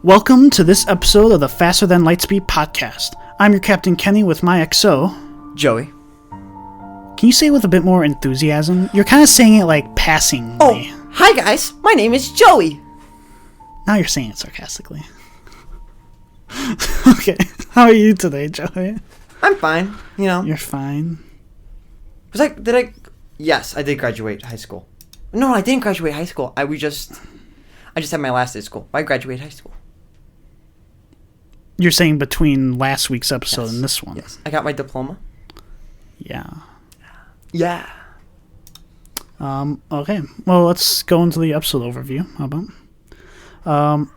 Welcome to this episode of the Faster Than Lightspeed podcast. I'm your Captain Kenny with my XO, Joey. Can you say it with a bit more enthusiasm? You're kind of saying it like passingly. Oh, hi guys, my name is Joey. Now you're saying it sarcastically. Okay, how are you today, Joey? I'm fine, you know. You're fine. Yes, I did graduate high school. No, I didn't graduate high school. I just had my last day of school. I graduated high school. You're saying between last week's episode Yes. and this one? Yes, I got my diploma. Yeah. Yeah. Okay, well, let's go into the episode overview. How about?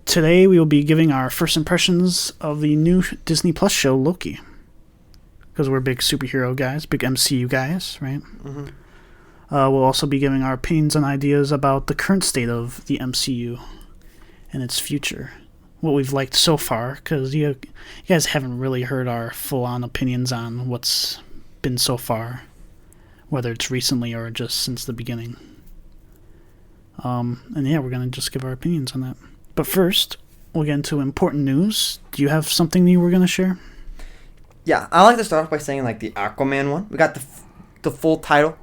Today we will be giving our first impressions of the new Disney Plus show, Loki. Because we're big superhero guys, big MCU guys, right? Mm-hmm. We'll also be giving our opinions and ideas about the current state of the MCU and its future. What we've liked so far, because you guys haven't really heard our full-on opinions on what's been so far, whether it's recently or just since the beginning. And yeah, we're going to just give our opinions on that. But first, we'll get into important news. Do you have something that you were going to share? Yeah, I like to start off by saying like the Aquaman one. We got the full title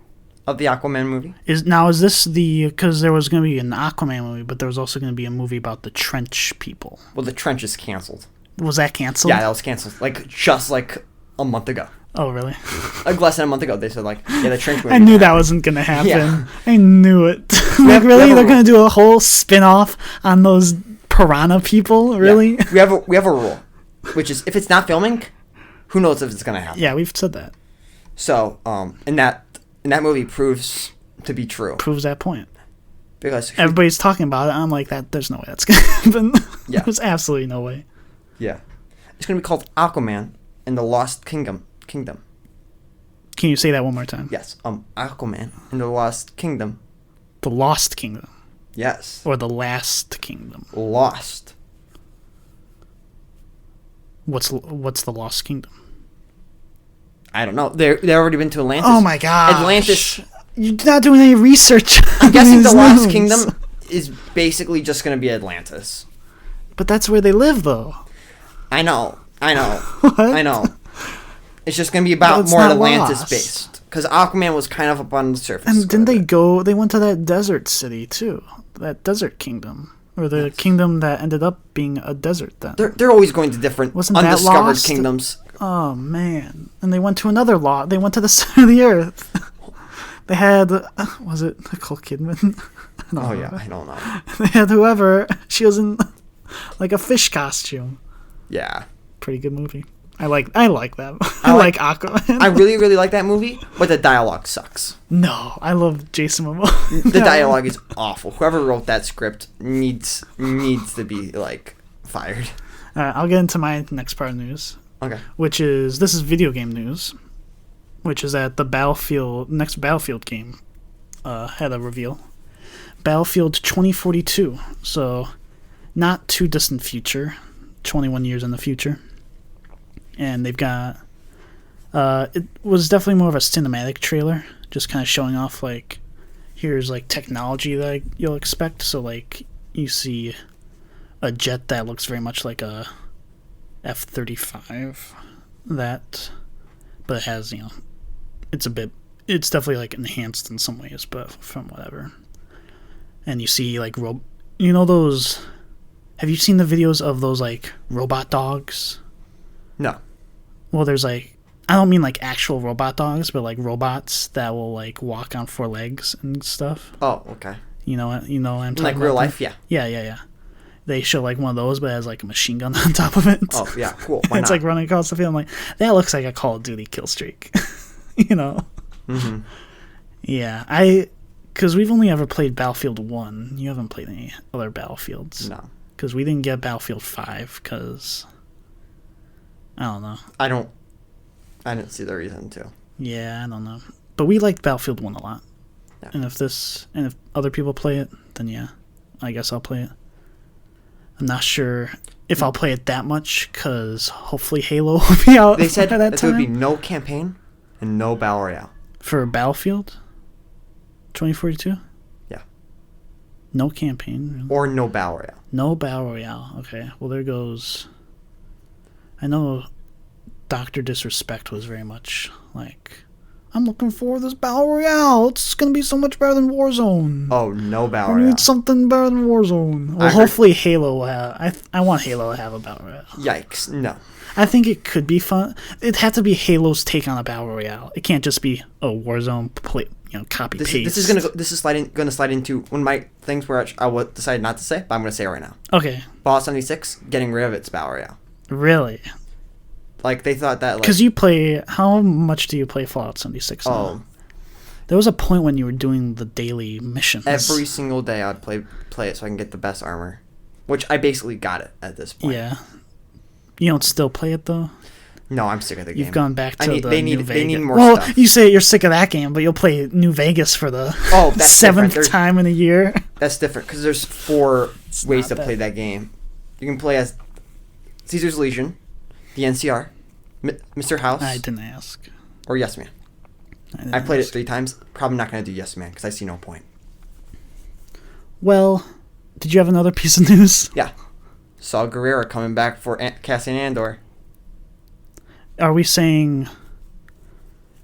of the Aquaman movie. Is this because there was going to be an Aquaman movie, but there was also going to be a movie about the Trench people. Well, the Trench is canceled. Was that canceled? Yeah, that was canceled. Just a month ago. Oh, really? Less than a month ago, they said the Trench movie. I knew that wasn't going to happen. Yeah. I knew it. Really? They're going to do a whole spin-off on those piranha people? Really? Yeah. We have a rule, which is if it's not filming, who knows if it's going to happen. Yeah, we've said that. So, and that movie proves to be true. Proves that point. Because everybody's talking about it. I'm like, there's no way that's going to happen. Yeah. There's absolutely no way. Yeah. It's going to be called Aquaman and the Lost Kingdom. Can you say that one more time? Yes. Aquaman and the Lost Kingdom. The Lost Kingdom. Yes. Or the Last Kingdom. Lost. What's the Lost Kingdom? I don't know. They've already been to Atlantis. Oh my god. Atlantis. You're not doing any research. I'm guessing the Lost Kingdom is basically just going to be Atlantis. But that's where they live, though. I know. What? I know. It's just going to be about more Atlantis-based. Because Aquaman was kind of up on the surface. And didn't they went to that desert city, too. That desert kingdom. Or the kingdom that ended up being a desert, then. They're always going to different undiscovered kingdoms. Oh, man. And they went to another They went to the center of the earth. They had... was it Nicole Kidman? I don't know. They had whoever. She was in like a fish costume. Yeah. Pretty good movie. I like that. I like Aquaman. I really, really like that movie, but the dialogue sucks. No, I love Jason Momoa. The dialogue is awful. Whoever wrote that script needs to be fired. All right, I'll get into my next part of news. Okay. This is video game news, which is that the next Battlefield game had a reveal. Battlefield 2042, so not too distant future, 21 years in the future. And they've got, it was definitely more of a cinematic trailer, just kind of showing off, here's, technology that you'll expect. So, you see a jet that looks very much like a F-35, but it has, it's definitely, enhanced in some ways, but from whatever. And you see, those, have you seen the videos of those, robot dogs? No. Well, there's I don't mean actual robot dogs, but robots that will walk on four legs and stuff. Oh, okay. You know what I'm talking about? Real life, yeah. Yeah. They show one of those, but it has a machine gun on top of it. Oh yeah, cool. Why it's not? Running across the field. I'm like, that looks like a Call of Duty kill streak. Mm-hmm. Yeah, because we've only ever played Battlefield 1. You haven't played any other Battlefields. No. Because we didn't get Battlefield 5 because I don't know. I didn't see the reason to. Yeah, I don't know. But we liked Battlefield 1 a lot. Yeah. And if other people play it, then yeah, I guess I'll play it. I'm not sure if I'll play it that much, because hopefully Halo will be out. They said that that there time. would be no campaign and no Battle Royale. For Battlefield 2042? Yeah. No campaign. Really. Or no Battle Royale. No Battle Royale. Okay. Well, there goes... I know Dr. Disrespect was very much like, I'm looking for this Battle Royale. It's going to be so much better than Warzone. Oh, no Battle I Royale. need something better than Warzone. Well, hopefully Halo will have... I want Halo to have a Battle Royale. Yikes, no. I think it could be fun. It'd have to be Halo's take on a Battle Royale. It can't just be, Warzone, copy paste. This is gonna slide into one of my things where I would decide not to say, but I'm gonna say it right now. Okay. Fallout 76 getting rid of its Battle Royale. Really? Like they thought that. Because you play. How much do you play Fallout 76? Now? Oh, there was a point when you were doing the daily missions. every single day I'd play it so I can get the best armor, which I basically got it at this point. Yeah. You don't still play it though. No, I'm sick of the game. You've gone back to they New need Vegas. more stuff. You say you're sick of that game, but you'll play New Vegas for the that's seventh time in a year. That's different because there's 4 ways to not play that game. You can play as Caesar's Legion, the NCR, Mr. House, I didn't ask. or Yes Man. I played it 3 times. Probably not going to do Yes Man because I see no point. Well, did you have another piece of news? Yeah. Saw Gerrera coming back for Cassian Andor. Are we saying...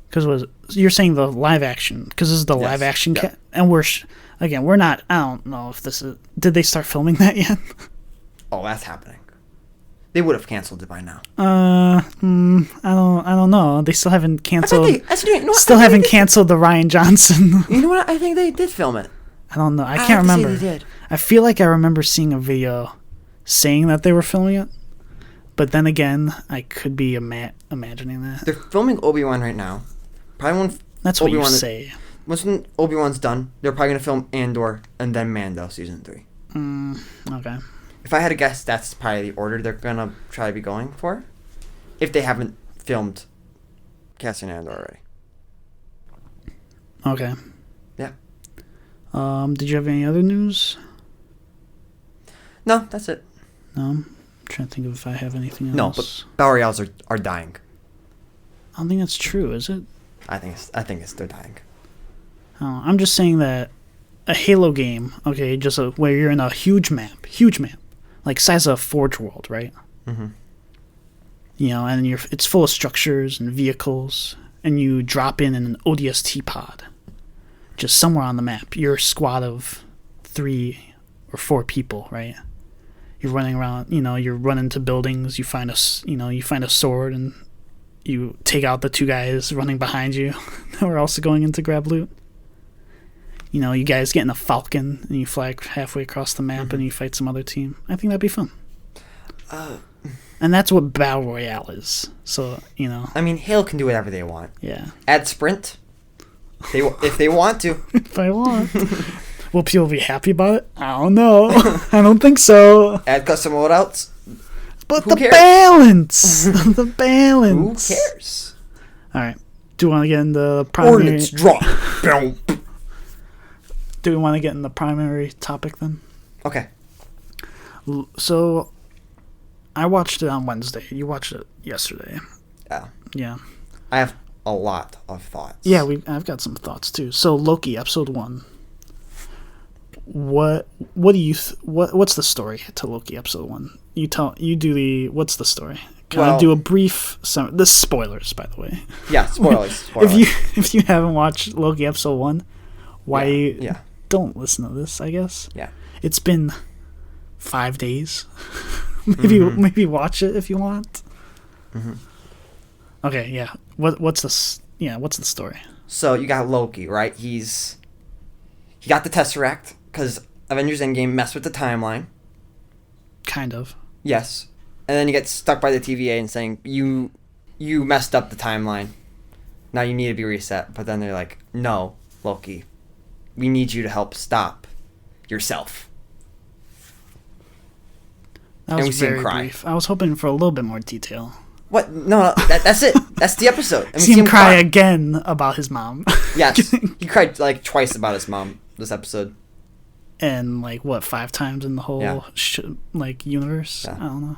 Because you're saying the live action, because this is the live action, and we're not. I don't know if this is. Did they start filming that yet? Oh, that's happening. They would have canceled it by now. I don't know. They still haven't canceled. Still haven't canceled the Ryan Johnson. You know what? I think they did film it. I don't know. I can't remember. Say they did. I feel like I remember seeing a video saying that they were filming it, but then again, I could be imagining that. They're filming Obi-Wan right now. Probably when that's what you say. Once Obi-Wan's done, they're probably gonna film Andor and then Mando season 3. Okay. If I had to guess, that's probably the order they're gonna try to be going for. If they haven't filmed Cassian Andor already. Okay. Yeah. Did you have any other news? No, that's it. No. I'm trying to think of if I have anything else. No, but Battle Royales are dying. I don't think that's true, is it? I think they're dying. I'm just saying that a Halo game, okay, just where you're in a huge map, like size of Forge World, right? Mm-hmm. And it's full of structures and vehicles, and you drop in an ODST pod, just somewhere on the map. You're a squad of 3 or 4 people, right? You're running around, you're running to buildings. You find a sword and you take out the 2 guys running behind you who are also going in to grab loot. You guys get in a Falcon and you fly halfway across the map and you fight some other team. I think that'd be fun. And that's what Battle Royale is. So, I mean, Halo can do whatever they want. Yeah. Add sprint. If they want to. If I want. Will people be happy about it? I don't know. I don't think so. Add custom loadouts. But the balance! The balance! Who cares? Alright. Do we want to get in the primary... Ordnance drop. Do we want to get in the primary topic then? Okay. So, I watched it on Wednesday. You watched it yesterday. Yeah. Yeah. I have a lot of thoughts. Yeah, I've got some thoughts too. So, Loki, episode 1. What do you what's the story to Loki episode 1? What's the story? Can I do a brief this spoilers, by the way. Yeah, spoilers. If you haven't watched Loki episode 1, why don't listen to this, I guess. Yeah. It's been 5 days. Maybe watch it if you want. Mm-hmm. Okay, yeah. What's the story? So you got Loki, right? He got the Tesseract because Avengers Endgame messed with the timeline. Kind of. Yes. And then you get stuck by the TVA and saying, you messed up the timeline. Now you need to be reset. But then they're like, no, Loki, we need you to help stop yourself. That was very brief. I was hoping for a little bit more detail. What? No, that's it. That's the episode. And see him cry again about his mom. Yes. He cried like twice about his mom this episode. And 5 times in the whole universe? Yeah. I don't know.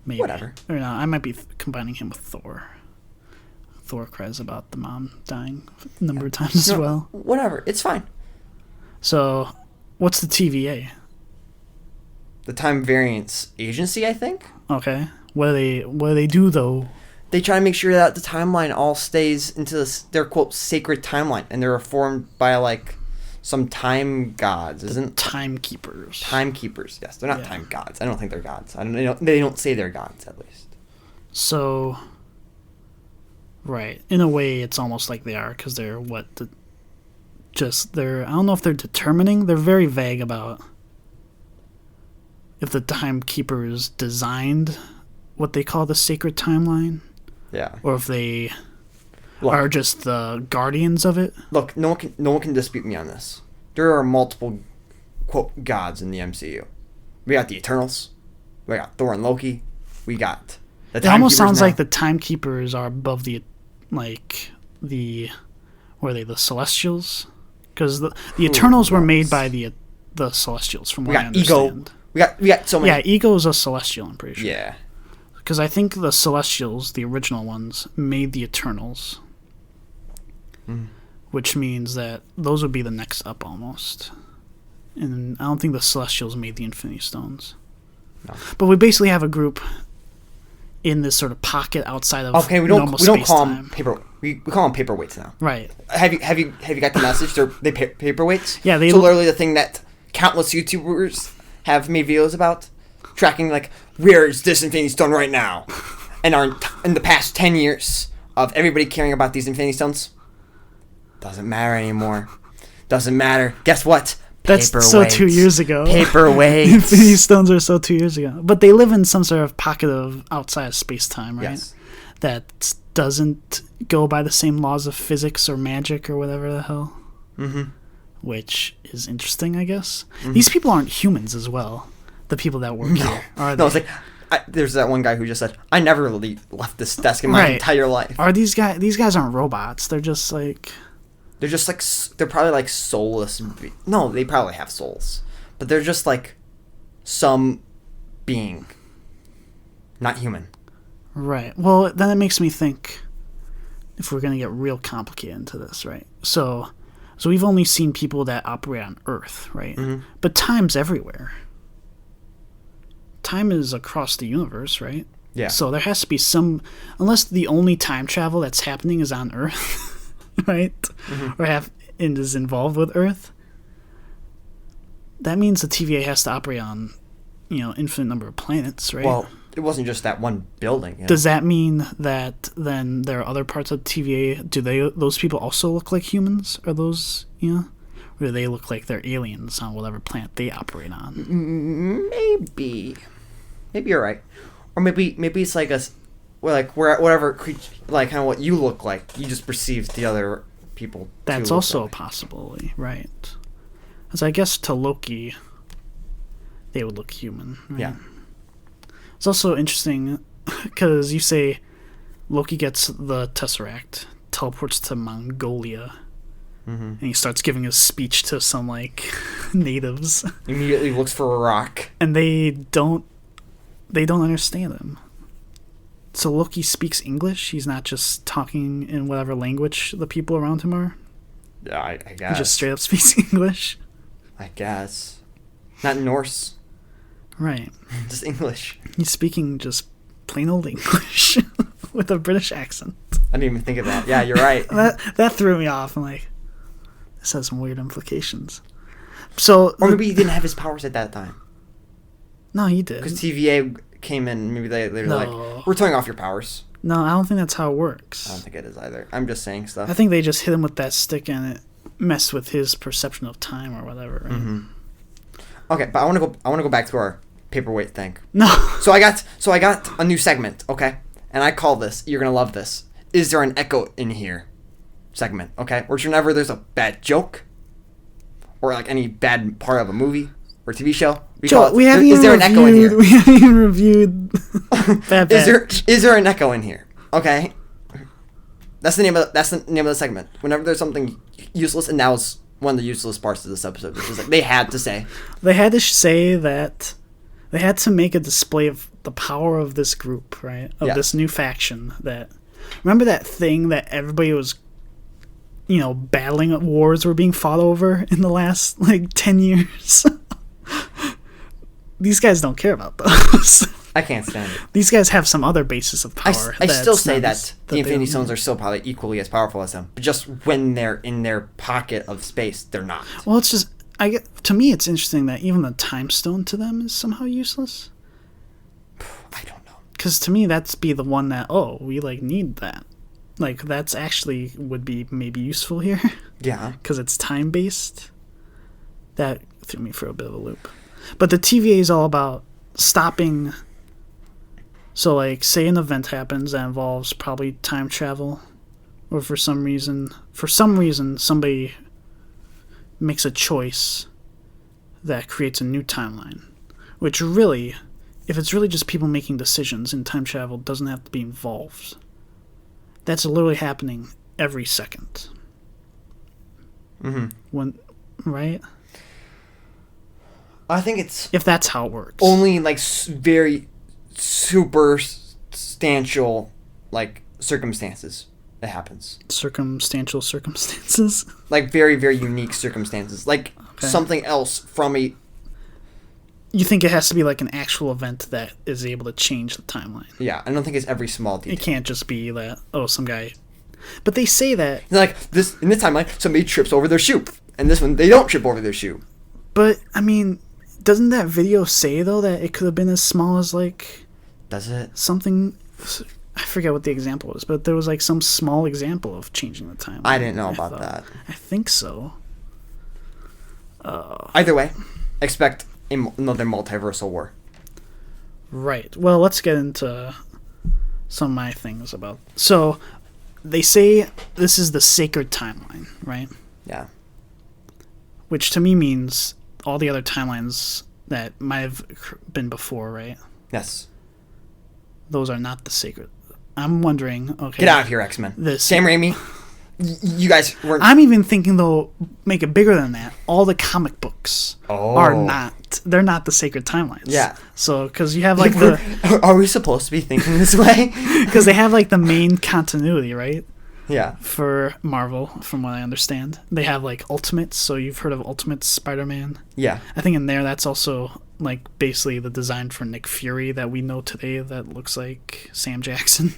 Maybe. Whatever. Or no, I might be combining him with Thor. Thor cries about the mom dying a number of times as well. Whatever. It's fine. So, What's the TVA? The Time Variance Agency, I think. Okay. What do they do though? They try to make sure that the timeline all stays into their quote sacred timeline, and they're formed by like some time gods, isn't Timekeepers? Timekeepers, yes. They're not time gods. I don't think they're gods. They don't say they're gods, at least. So, right. In a way, it's almost like they are, because they're I don't know if they're determining. They're very vague about if the Timekeepers designed what they call the sacred timeline. Yeah. Or if they are just the guardians of it. Look, no one can dispute me on this. There are multiple quote gods in the MCU. We got the Eternals. We got Thor and Loki. We got the It almost sounds like the Timekeepers are above the were they the Celestials? Because the Eternals were made by the Celestials, from what I understand. Ego. We got so many. Yeah, Ego is a Celestial, I'm pretty sure. Yeah. Because I think the Celestials, the original ones, made the Eternals. Which means that those would be the next up, almost. And I don't think the Celestials made the Infinity Stones. No. But we basically have a group in this sort of pocket outside of we don't call them we call them paperweights now. Right. Have you got the message? They paperweights. Yeah, so literally the thing that countless YouTubers have made videos about, tracking like where is this Infinity Stone right now, and in the past 10 years of everybody caring about these Infinity Stones, doesn't matter anymore. Doesn't matter. Guess what? That's so 2 years ago. Paperweights. Infinity Stones are so 2 years ago. But they live in some sort of pocket of outside of space-time, right? Yes. That doesn't go by the same laws of physics or magic or whatever the hell. Mm-hmm. Which is interesting, I guess. Mm-hmm. These people aren't humans as well. The people that work here. Are they? No, it's like, there's that one guy who just said, I never really left this desk in my entire life. Are these guys... These guys aren't robots. They're just like... They're probably like soulless. No, they probably have souls. But they're just like some being. Not human. Right. Well, then it makes me think, if we're going to get real complicated into this, right? So we've only seen people that operate on Earth, right? Mm-hmm. But time's everywhere. Time is across the universe, right? Yeah. So there has to be some... Unless the only time travel that's happening is on Earth... right? Mm-hmm. And is involved with Earth, that means the TVA has to operate on, infinite number of planets, right? Well, it wasn't just that one building. You know? Does that mean that then there are other parts of TVA? Do those people also look like humans? Are those, or do they look like they're aliens on whatever planet they operate on? Maybe you're right, or maybe it's like whatever creature, like kind of what you look like, you just perceive the other people. That's also a possibility, right? As I guess to Loki, they would look human. Right? Yeah. It's also interesting because you say Loki gets the Tesseract, teleports to Mongolia, and he starts giving a speech to some like natives. Immediately looks for a rock, and they don't understand him. So Loki speaks English? He's not just talking in whatever language the people around him are? Yeah, I guess. He just straight up speaks English? I guess. Not Norse. Right. Just English. He's speaking just plain old English with a British accent. I didn't even think of that. Yeah, you're right. that threw me off. I'm like, this has some weird implications. So, or maybe he didn't have his powers at that time. No, he did. Because TVA came in, maybe they're like, we're turning off your powers. No, I don't think that's how it works. I don't think it is either. I'm just saying stuff. I think they just hit him with that stick and it messed with his perception of time or whatever. Right? Mm-hmm. Okay, but I want to go back to our paperweight thing. No. So I got a new segment, okay? And I call this, you're gonna love this, Is There an Echo in Here segment, okay? Which whenever there's a bad joke or like any bad part of a movie or TV show, is there an echo in here? We haven't even reviewed bad. Is there an echo in here? Okay. That's the name of the segment. Whenever there's something useless, and that was one of the useless parts of this episode, which is like they had to say that they had to make a display of the power of this group, right? Of this new faction. That remember that thing that everybody was, battling wars were being fought over in the last 10 years. These guys don't care about those. I can't stand it. These guys have some other basis of power. I still say that the Infinity Stones are still probably equally as powerful as them, but just when they're in their pocket of space, they're not. Well, it's just to me, it's interesting that even the Time Stone to them is somehow useless. I don't know. Because to me, that's be the one that we need that. That's actually would be maybe useful here. Yeah. Because it's time based. That threw me for a bit of a loop. But the TVA is all about stopping. So, say an event happens that involves probably time travel, or for some reason, somebody makes a choice that creates a new timeline, which really, if it's really just people making decisions and time travel doesn't have to be involved, that's literally happening every second. Mm-hmm. Right? I think it's... If that's how it works. Only, very substantial, circumstances that happens. Circumstantial circumstances? Very, very unique circumstances. Okay. Something else from a... You think it has to be an actual event that is able to change the timeline? Yeah, I don't think it's every small detail. It can't just be that, some guy... But they say that... In this timeline, somebody trips over their shoe. And this one, they don't trip over their shoe. But, doesn't that video say, though, that it could have been as small as, Does it? Something... I forget what the example was, but there was, some small example of changing the timeline. I didn't know about that. I think so. Either way, expect another multiversal war. Right. Well, let's get into some of my things about... So, they say this is the sacred timeline, right? Yeah. Which to me means all the other timelines that might have been before, right? Yes. Those are not the sacred. I'm wondering, okay... Get out of here, X-Men. Sam Raimi, you guys weren't... I'm even thinking, though, make it bigger than that. All the comic books are not... They're not the sacred timelines. Yeah. So, because you have, Are we supposed to be thinking this way? Because they have, the main continuity, right? Yeah. For Marvel, from what I understand. They have, Ultimates, so you've heard of Ultimate Spider-Man? Yeah. I think in there, that's also, basically the design for Nick Fury that we know today that looks like Sam Jackson.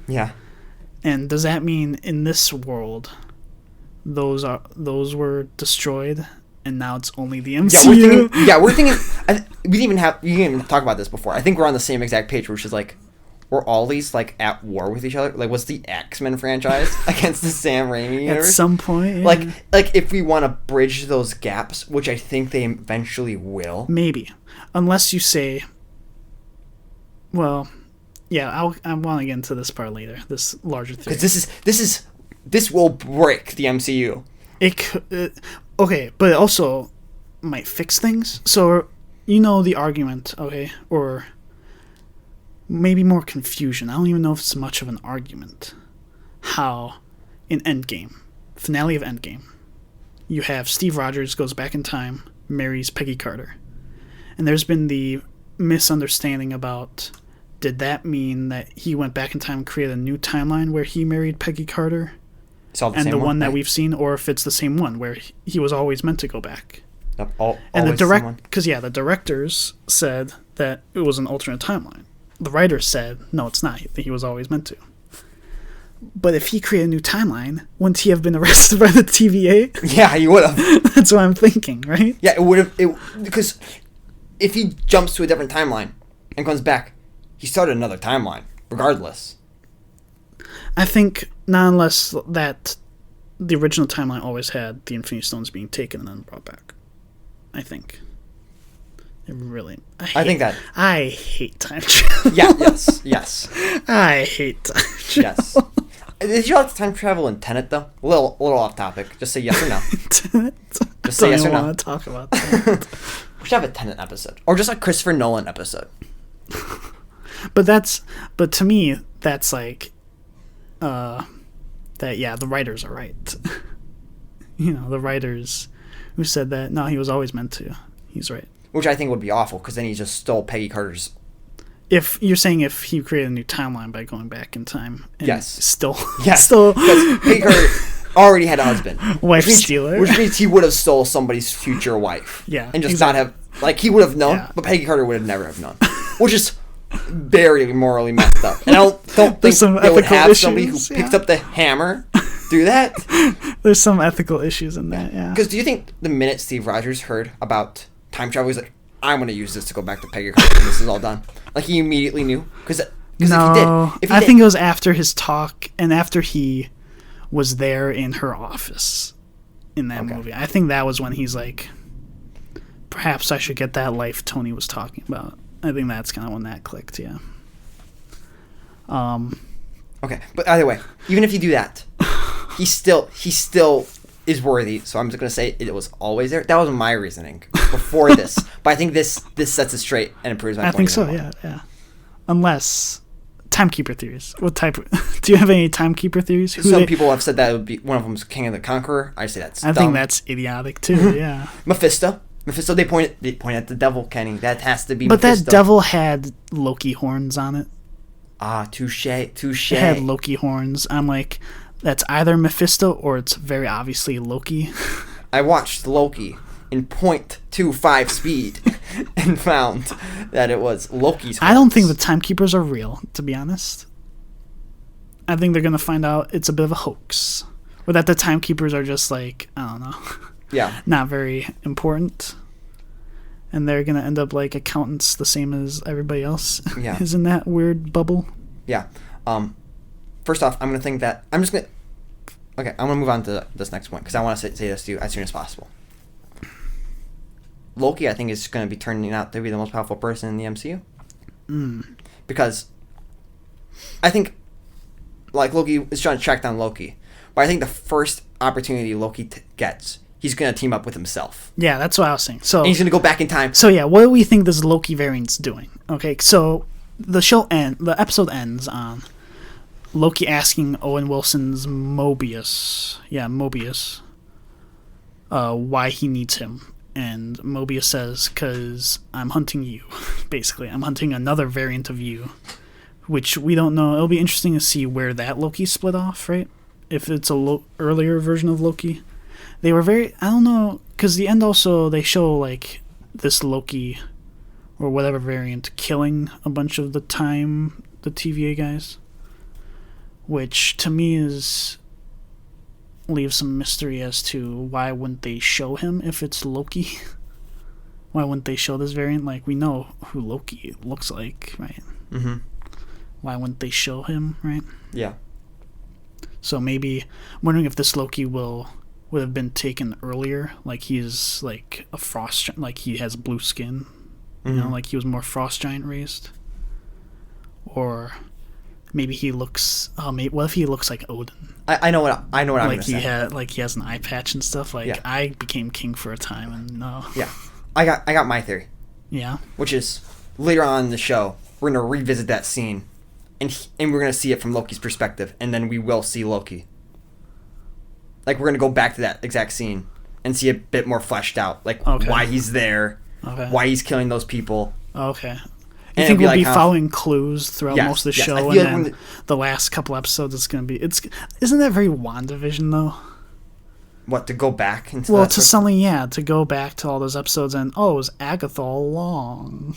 Yeah. And does that mean in this world, those were destroyed, and now it's only the MCU? We're thinking we didn't even talk about this before. I think we're on the same exact page, which is were all these at war with each other? Was the X-Men franchise against the Sam Raimi universe? At some point, yeah. If we want to bridge those gaps, which I think they eventually will. Maybe, unless you say, well, yeah, I want to get into this part later. This larger theory. Because this will break the MCU. Okay, but it also might fix things. So the argument, okay, or maybe more confusion. I don't even know if it's much of an argument. How in Endgame, finale of Endgame, you have Steve Rogers goes back in time, marries Peggy Carter. And there's been the misunderstanding about, did that mean that he went back in time and created a new timeline where he married Peggy Carter? And the one that we've seen, or if it's the same one where he was always meant to go back. And the directors said that it was an alternate timeline. The writers said, no, it's not. He was always meant to. But if he created a new timeline, wouldn't he have been arrested by the TVA? Yeah, he would have. That's what I'm thinking, right? Yeah, it would have. Because if he jumps to a different timeline and comes back, he started another timeline, regardless. I think not unless that the original timeline always had the Infinity Stones being taken and then brought back. I think. I hate time travel. Yeah, yes. I hate time travel. Yes. Did you like time travel in Tenet, though? A little off topic. Just say yes or no. Tenet? Just say yes or no. I don't want to talk about that. We should have a Tenet episode. Or just a Christopher Nolan episode. But to me, that's the writers are right. The writers who said that, no, he was always meant to. He's right. Which I think would be awful, because then he just stole Peggy Carter's... If you're saying if he created a new timeline by going back in time. And yes. Still. Yes. Still. Because Peggy Carter... already had a husband. Wife stealer. Which means he would have stole somebody's future wife. Yeah. And just not have, like, he would have known, Yeah. but Peggy Carter would have never have known. Which is very morally messed up. And I don't think they would have somebody who picks up the hammer do that. There's some ethical issues in that, yeah. Because do you think the minute Steve Rogers heard about time travel, he's like, I'm going to use this to go back to Peggy Carter when this is all done? Like, he immediately knew? Because no, if he I did, think it was after his talk and after he was there in her office in that movie. I think that was when he's like, perhaps I should get that life Tony was talking about. I think that's kind of when that clicked, yeah. Okay, but either way, even if you do that, he still is worthy. So I'm just gonna say it was always there. That was my reasoning before this, but I think this sets it straight and improves my point. I think so, yeah. Unless timekeeper theories. What type? Do you have any timekeeper theories? Some people have said that it would be one of them's King of the Conqueror. I say that's. I think that's idiotic too. Yeah. Mephisto. They point at the devil, Kenny. That has to be. But Mephisto. that devil had Loki horns on it. Ah, touche. It had Loki horns. I'm like, that's either Mephisto or it's very obviously Loki. I watched Loki in 0.25 speed and found that it was Loki's horns. I don't think the timekeepers are real, to be honest. I think they're going to find out it's a bit of a hoax. Or that the timekeepers are just like, I don't know. Yeah. Not very important. And they're going to end up like accountants the same as everybody else. Yeah. Is in that weird bubble. Yeah. First off, I'm going to think that... I'm going to move on to this next one because I want to say this to you as soon as possible. Loki, I think, is going to be turning out to be the most powerful person in the MCU. Because I think, like, Loki is trying to track down Loki. But I think the first opportunity Loki gets, he's going to team up with himself. Yeah, that's what I was saying. So and he's going to go back in time. So, yeah, what do we think this Loki variant's doing? Okay, so the episode ends on Loki asking Owen Wilson's Mobius, why he needs him. And Mobius says, because I'm hunting you, basically. I'm hunting another variant of you, which we don't know. It'll be interesting to see where that Loki split off, right? If it's a earlier version of Loki. They were I don't know, because the end also, they show, like, this Loki, or whatever variant, killing a bunch of the TVA guys. Which, to me, leaves some mystery as to why wouldn't they show him if it's Loki? Why wouldn't they show this variant? Like, we know who Loki looks like, right? Mm-hmm. Why wouldn't they show him, right? Yeah. So maybe, I'm wondering if this Loki would have been taken earlier, like he's like a frost, like he has blue skin, you know, like he was more frost giant raised. Or maybe he looks, what if he looks like Odin? I know what I'm like gonna say. Like he has an eye patch and stuff. Like, yeah. I became king for a time, and no. Yeah, I got my theory. Yeah. Which is later on in the show we're gonna revisit that scene, and we're gonna see it from Loki's perspective, and then we will see Loki. Like, we're gonna go back to that exact scene and see a bit more fleshed out, like why he's there, why he's killing those people. Okay. You think we'll be following clues throughout most of the show, and then the last couple episodes isn't that very WandaVision though? What, to go back into to go back to all those episodes and it was Agatha all along.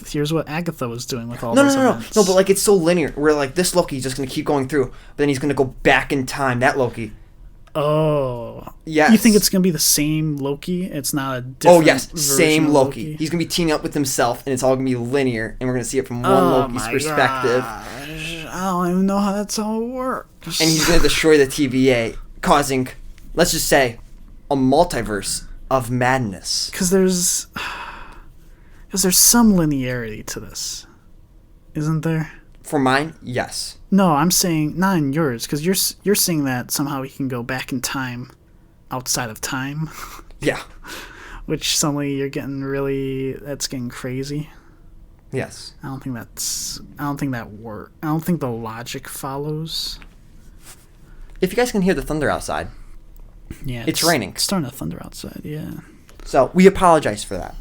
Here's what Agatha was doing with all those events. No, but like, it's so linear. Where like, this Loki's just gonna keep going through, but then he's gonna go back in time. That Loki. Oh. Yes. You think it's going to be the same Loki? It's not a different same Loki. He's going to be teaming up with himself, and it's all going to be linear, and we're going to see it from one Loki's perspective. Gosh. I don't even know how that's all works. And he's going to destroy the TVA, causing, let's just say, a multiverse of madness. Because there's some linearity to this, isn't there? For mine, yes. No, I'm saying not in yours, because you're saying that somehow he can go back in time, outside of time. Yeah. Which suddenly you're getting that's getting crazy. Yes. I don't think that works. I don't think the logic follows. If you guys can hear the thunder outside, it's raining. It's starting to thunder outside. Yeah. So we apologize for that.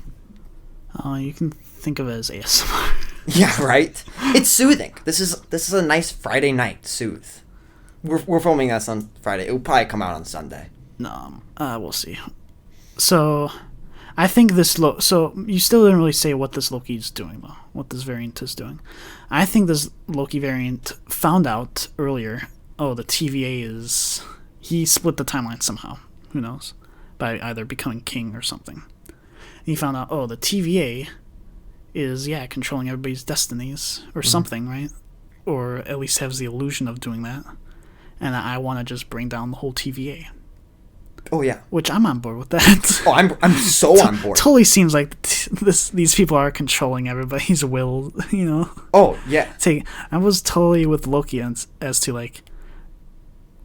You can think of it as ASMR. Yeah, right? It's soothing. This is a nice Friday night soothe. we're filming this on Friday. It will probably come out on Sunday. No, we'll see. So, I think this so you still didn't really say what this Loki is doing though. What this variant is doing. I think this Loki variant found out earlier. Oh, the TVA he split the timeline somehow. Who knows? By either becoming king or something. And he found out. Oh, the TVA is controlling everybody's destinies or something, right? Or at least has the illusion of doing that. And I want to just bring down the whole TVA. Oh yeah, which I'm on board with that. Oh, I'm so on board. Totally seems like these people are controlling everybody's will. You know. Oh yeah. I was totally with Loki as to like,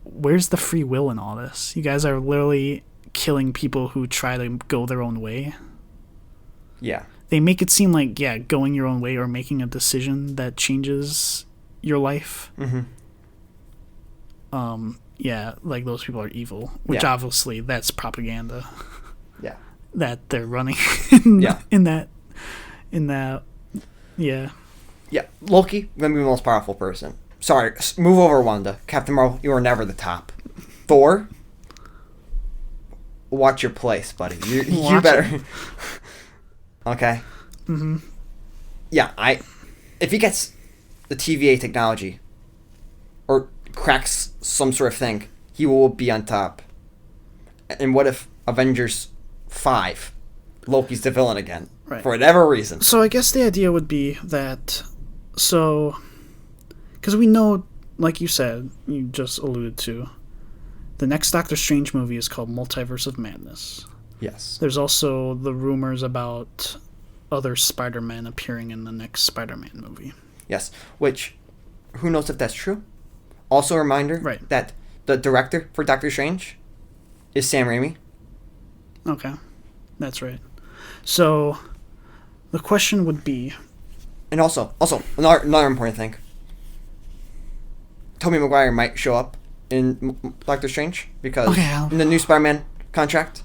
where's the free will in all this? You guys are literally killing people who try to go their own way. Yeah. They make it seem like going your own way or making a decision that changes your life. Mm-hmm. Like those people are evil, which obviously that's propaganda. Yeah. That they're running in that. Yeah. Yeah. Loki, gonna be the most powerful person. Sorry, move over, Wanda. Captain Marvel, you are never the top. Thor, watch your place, buddy. You better. Okay. Mm-hmm. Yeah, if he gets the TVA technology, or cracks some sort of thing, he will be on top. And what if Avengers 5, Loki's the villain again, right, for whatever reason? So I guess the idea would be that, because we know, like you said, you just alluded to, the next Doctor Strange movie is called Multiverse of Madness. Yes. There's also the rumors about other Spider-Man appearing in the next Spider-Man movie. Yes, which, who knows if that's true? Also a reminder that the director for Doctor Strange is Sam Raimi. Okay, that's right. So, the question would be... And also another important thing. Tobey Maguire might show up in Doctor Strange because in the new Spider-Man contract,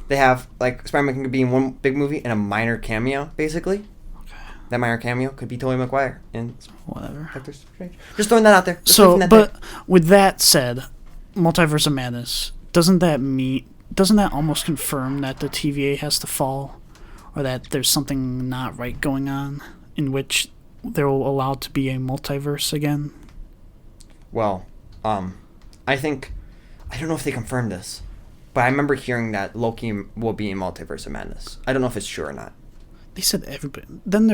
they have, like, Spider-Man can be in one big movie and a minor cameo, basically. Okay. That minor cameo could be Tobey Maguire in Doctor Strange. Just throwing that out there. With that said, Multiverse of Madness, doesn't that almost confirm that the TVA has to fall? Or that there's something not right going on in which they're allowed to be a multiverse again? Well, I don't know if they confirmed this, but I remember hearing that Loki will be in Multiverse of Madness. I don't know if it's true or not. They said everybody. Then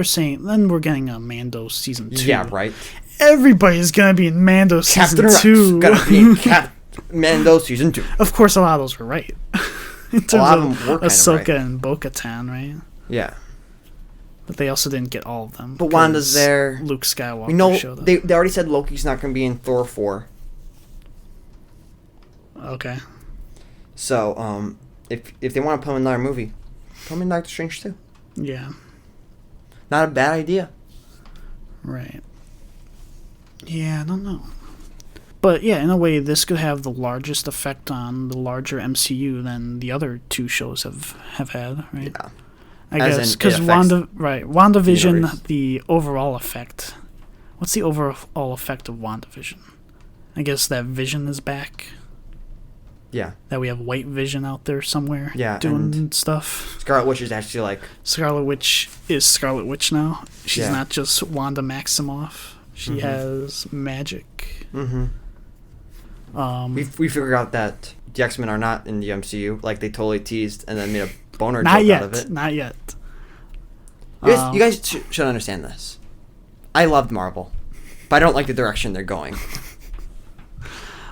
we're getting a Mando season 2. Yeah, right. Everybody's gonna be in Mando season 2. Gonna be in Mando season 2. Of course, a lot of those were right. In terms a lot of them were Ahsoka right. and Bo-Katan, right? Yeah. But they also didn't get all of them. But Wanda's there. Luke Skywalker we know showed up. They already said Loki's not going to be in Thor 4. Okay. So, if they want to put him in another movie, put him in Doctor Strange too. Yeah. Not a bad idea. Right. Yeah, I don't know. But yeah, in a way, this could have the largest effect on the larger MCU than the other two shows have had, right? Yeah. I guess because WandaVision, the overall effect. What's the overall effect of WandaVision? I guess that Vision is back. Yeah. That we have White Vision out there somewhere. Yeah, doing stuff. Scarlet Witch is actually like... Scarlet Witch is Scarlet Witch now. She's not just Wanda Maximoff. She has magic. Mm-hmm. We figured out that the X-Men are not in the MCU. Like, they totally teased and then made a boner joke out of it. Not yet. You guys should understand this. I loved Marvel, but I don't like the direction they're going.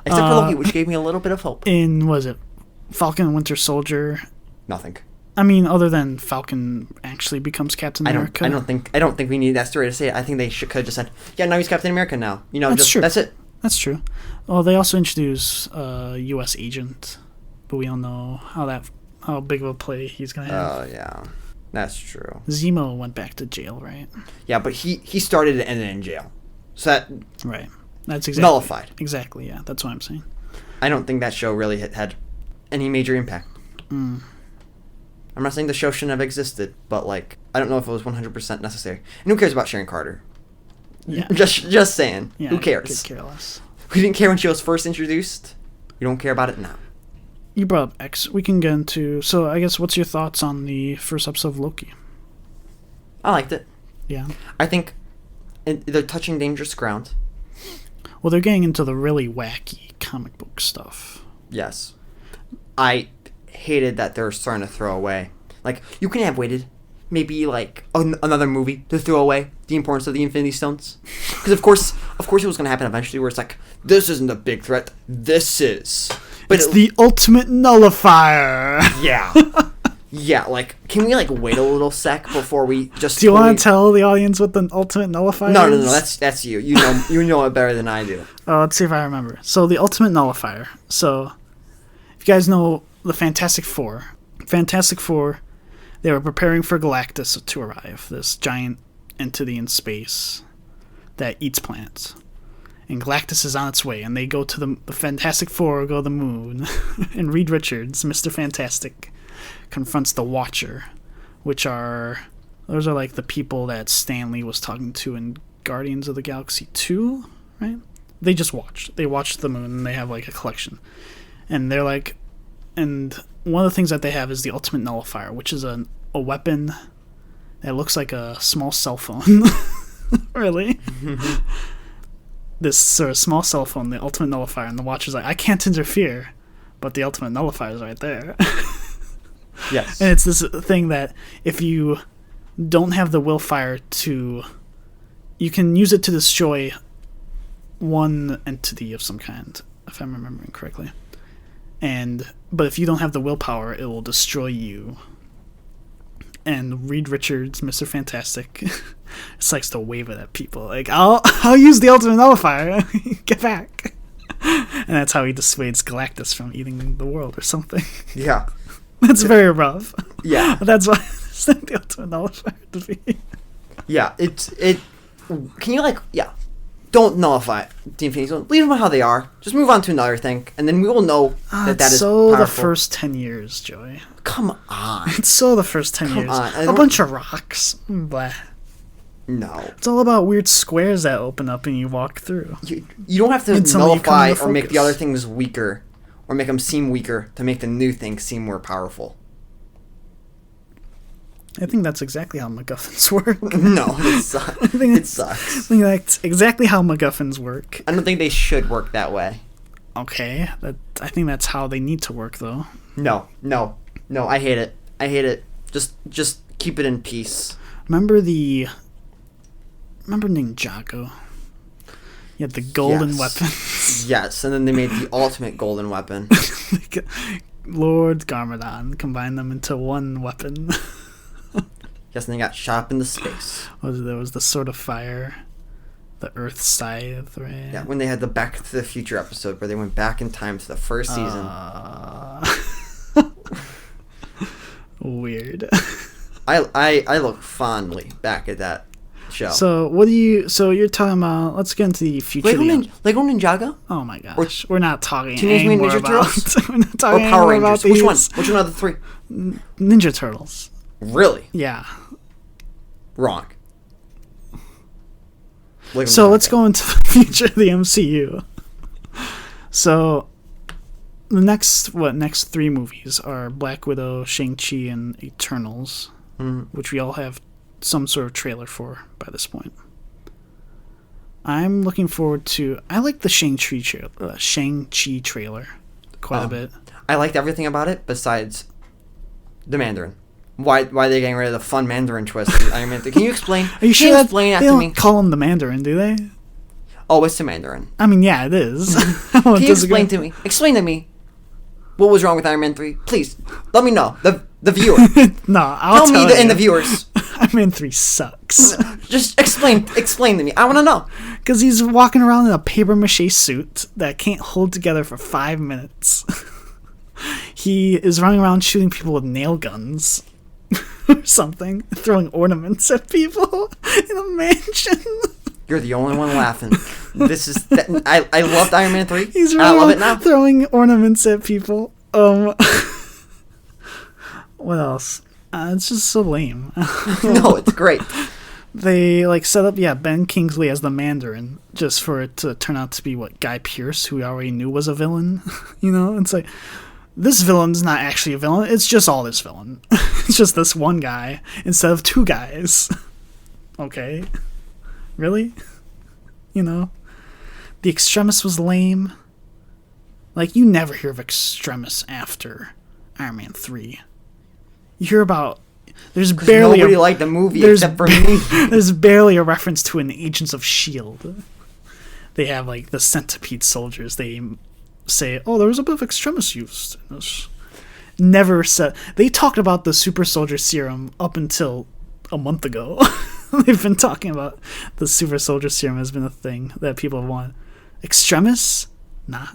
Except for Loki, which gave me a little bit of hope. Was it Falcon and Winter Soldier? Nothing. I mean, other than Falcon actually becomes Captain America. I don't think we need that story to say it. I think they could have just said, yeah, now he's Captain America now. True. That's it. That's true. Well, they also introduced a U.S. agent, but we don't know how big of a play he's gonna have. Oh yeah, that's true. Zemo went back to jail, right? Yeah, but he started and ended in jail, so that That's exactly nullified. Exactly, yeah. That's what I'm saying. I don't think that show really had any major impact. I'm not saying the show shouldn't have existed, but like I don't know if it was 100% necessary. And who cares about Sharon Carter? Yeah. Just saying. Yeah, who cares? Could care less. We didn't care when she was first introduced. We don't care about it now. You brought up X. We can get into... So, I guess, what's your thoughts on the first episode of Loki? I liked it. Yeah. I think they're touching dangerous ground. Well, they're getting into the really wacky comic book stuff. Yes. I hated that they're starting to throw away. Like, you can have waited maybe, like, another movie to throw away the importance of the Infinity Stones. Because, of course it was going to happen eventually, where it's like, this isn't a big threat. This is. But it's the ultimate nullifier. Yeah. Yeah, like, can we, like, wait a little sec before we just... Do you want to tell the audience what the ultimate nullifier No, is? that's you. You know it better than I do. Oh, let's see if I remember. So, the ultimate nullifier. So, if you guys know the Fantastic Four, they were preparing for Galactus to arrive, this giant entity in space that eats planets. And Galactus is on its way, and they go to the Fantastic Four, go to the moon, and Reed Richards, Mr. Fantastic, confronts the Watcher, those are like the people that Stan Lee was talking to in Guardians of the Galaxy 2, right? They just watch the moon, and they have like a collection. And they're like, and one of the things that they have is the ultimate nullifier, which is a weapon that looks like a small cell phone. Really? This sort of small cell phone, the ultimate nullifier, and the Watcher's like, I can't interfere, but the ultimate nullifier is right there. Yes. And it's this thing that if you don't have the willfire to... You can use it to destroy one entity of some kind, if I'm remembering correctly. But if you don't have the willpower, it will destroy you. And Reed Richards, Mr. Fantastic, just likes to wave it at people. Like, I'll use the ultimate nullifier. Get back. And that's how he dissuades Galactus from eating the world or something. Yeah. That's very rough. Yeah. That's why it's not the ultimate nullifier to be. Yeah, can you, like, don't nullify the Infinity Stones. Leave them how they are. Just move on to another thing, and then we will know that is so powerful. The first 10 years, Joey. Come on. It's so the first 10 years. A bunch of rocks. Blah. No. It's all about weird squares that open up and you walk through. You don't have to nullify or make the other things weaker, or make them seem weaker to make the new thing seem more powerful. I think that's exactly how MacGuffins work. No, it sucks. It sucks. I think that's exactly how MacGuffins work. I don't think they should work that way. Okay, I think that's how they need to work, though. No, I hate it. Just keep it in peace. Remember Ninjago? You had the golden weapons. Yes, and then they made the ultimate golden weapon. Lord Garmadon combined them into one weapon. Yes, and they got shot up into space. There was the Sword of Fire, the Earth Scythe, right? Yeah, when they had the Back to the Future episode where they went back in time to the first season. Weird. I look fondly back at that show. So you're talking about, let's get into the future. Lego Ninjago? Oh my gosh. We're not talking Teenage Mutant Ninja Turtles? We're not talking or Power Rangers? about Which these. one? Which one of the three? Ninja Turtles. Really? Yeah. Wrong. So let's go into the future of the MCU. So the next 3 movies are Black Widow, Shang-Chi, and Eternals, which we all have some sort of trailer for by this point. I'm looking forward to... I like the Shang-Chi trailer quite a bit. I liked everything about it besides the Mandarin. Why are they getting rid of the fun Mandarin twist in Iron Man 3? Can you explain? Are you sure that explain that they to don't me? Call him the Mandarin, do they? Oh, it's the Mandarin. I mean, yeah, it is. Can you explain to me? Explain to me what was wrong with Iron Man 3? Please, let me know. The viewer. No, I'll tell me you. and the viewers. Iron Man 3 sucks. Just explain to me. I want to know. Because he's walking around in a papier-mâché suit that can't hold together for 5 minutes. He is running around shooting people with nail guns. Or something, throwing ornaments at people in a mansion. You're the only one laughing. I loved Iron Man 3. He's I love it now. Throwing ornaments at people. What else? It's just so lame. No, it's great. They like set up Ben Kingsley as the Mandarin just for it to turn out to be Guy Pearce, who we already knew was a villain. It's like this villain's not actually a villain. It's just all this villain. It's just this one guy instead of two guys. Okay, really? The Extremis was lame. Like, you never hear of Extremis after Iron Man 3. You hear about... There's barely nobody liked the movie except for me. There's barely a reference to an Agents of S.H.I.E.L.D. They have, the Centipede soldiers. They say, oh, there was a bit of Extremis used in this. Never said... They talked about the super soldier serum up until a month ago. They've been talking about the super soldier serum has been a thing that people have wanted. Extremis? Nah.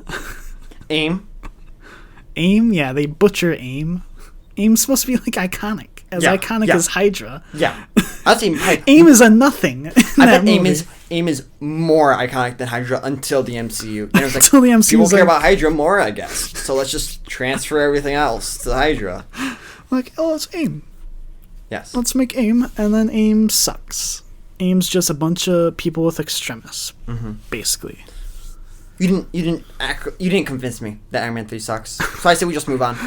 AIM? AIM? Yeah, they butcher AIM. AIM's supposed to be iconic. Iconic as Hydra. Yeah. I'd say AIM is a nothing. I bet AIM is more iconic than Hydra until the MCU. And it was until the MCU. People care about Hydra more, I guess. So let's just transfer everything else to Hydra. It's AIM. Yes. Let's make AIM, and then AIM sucks. AIM's just a bunch of people with Extremis, basically. You didn't convince me that Iron Man 3 sucks. So I say we just move on.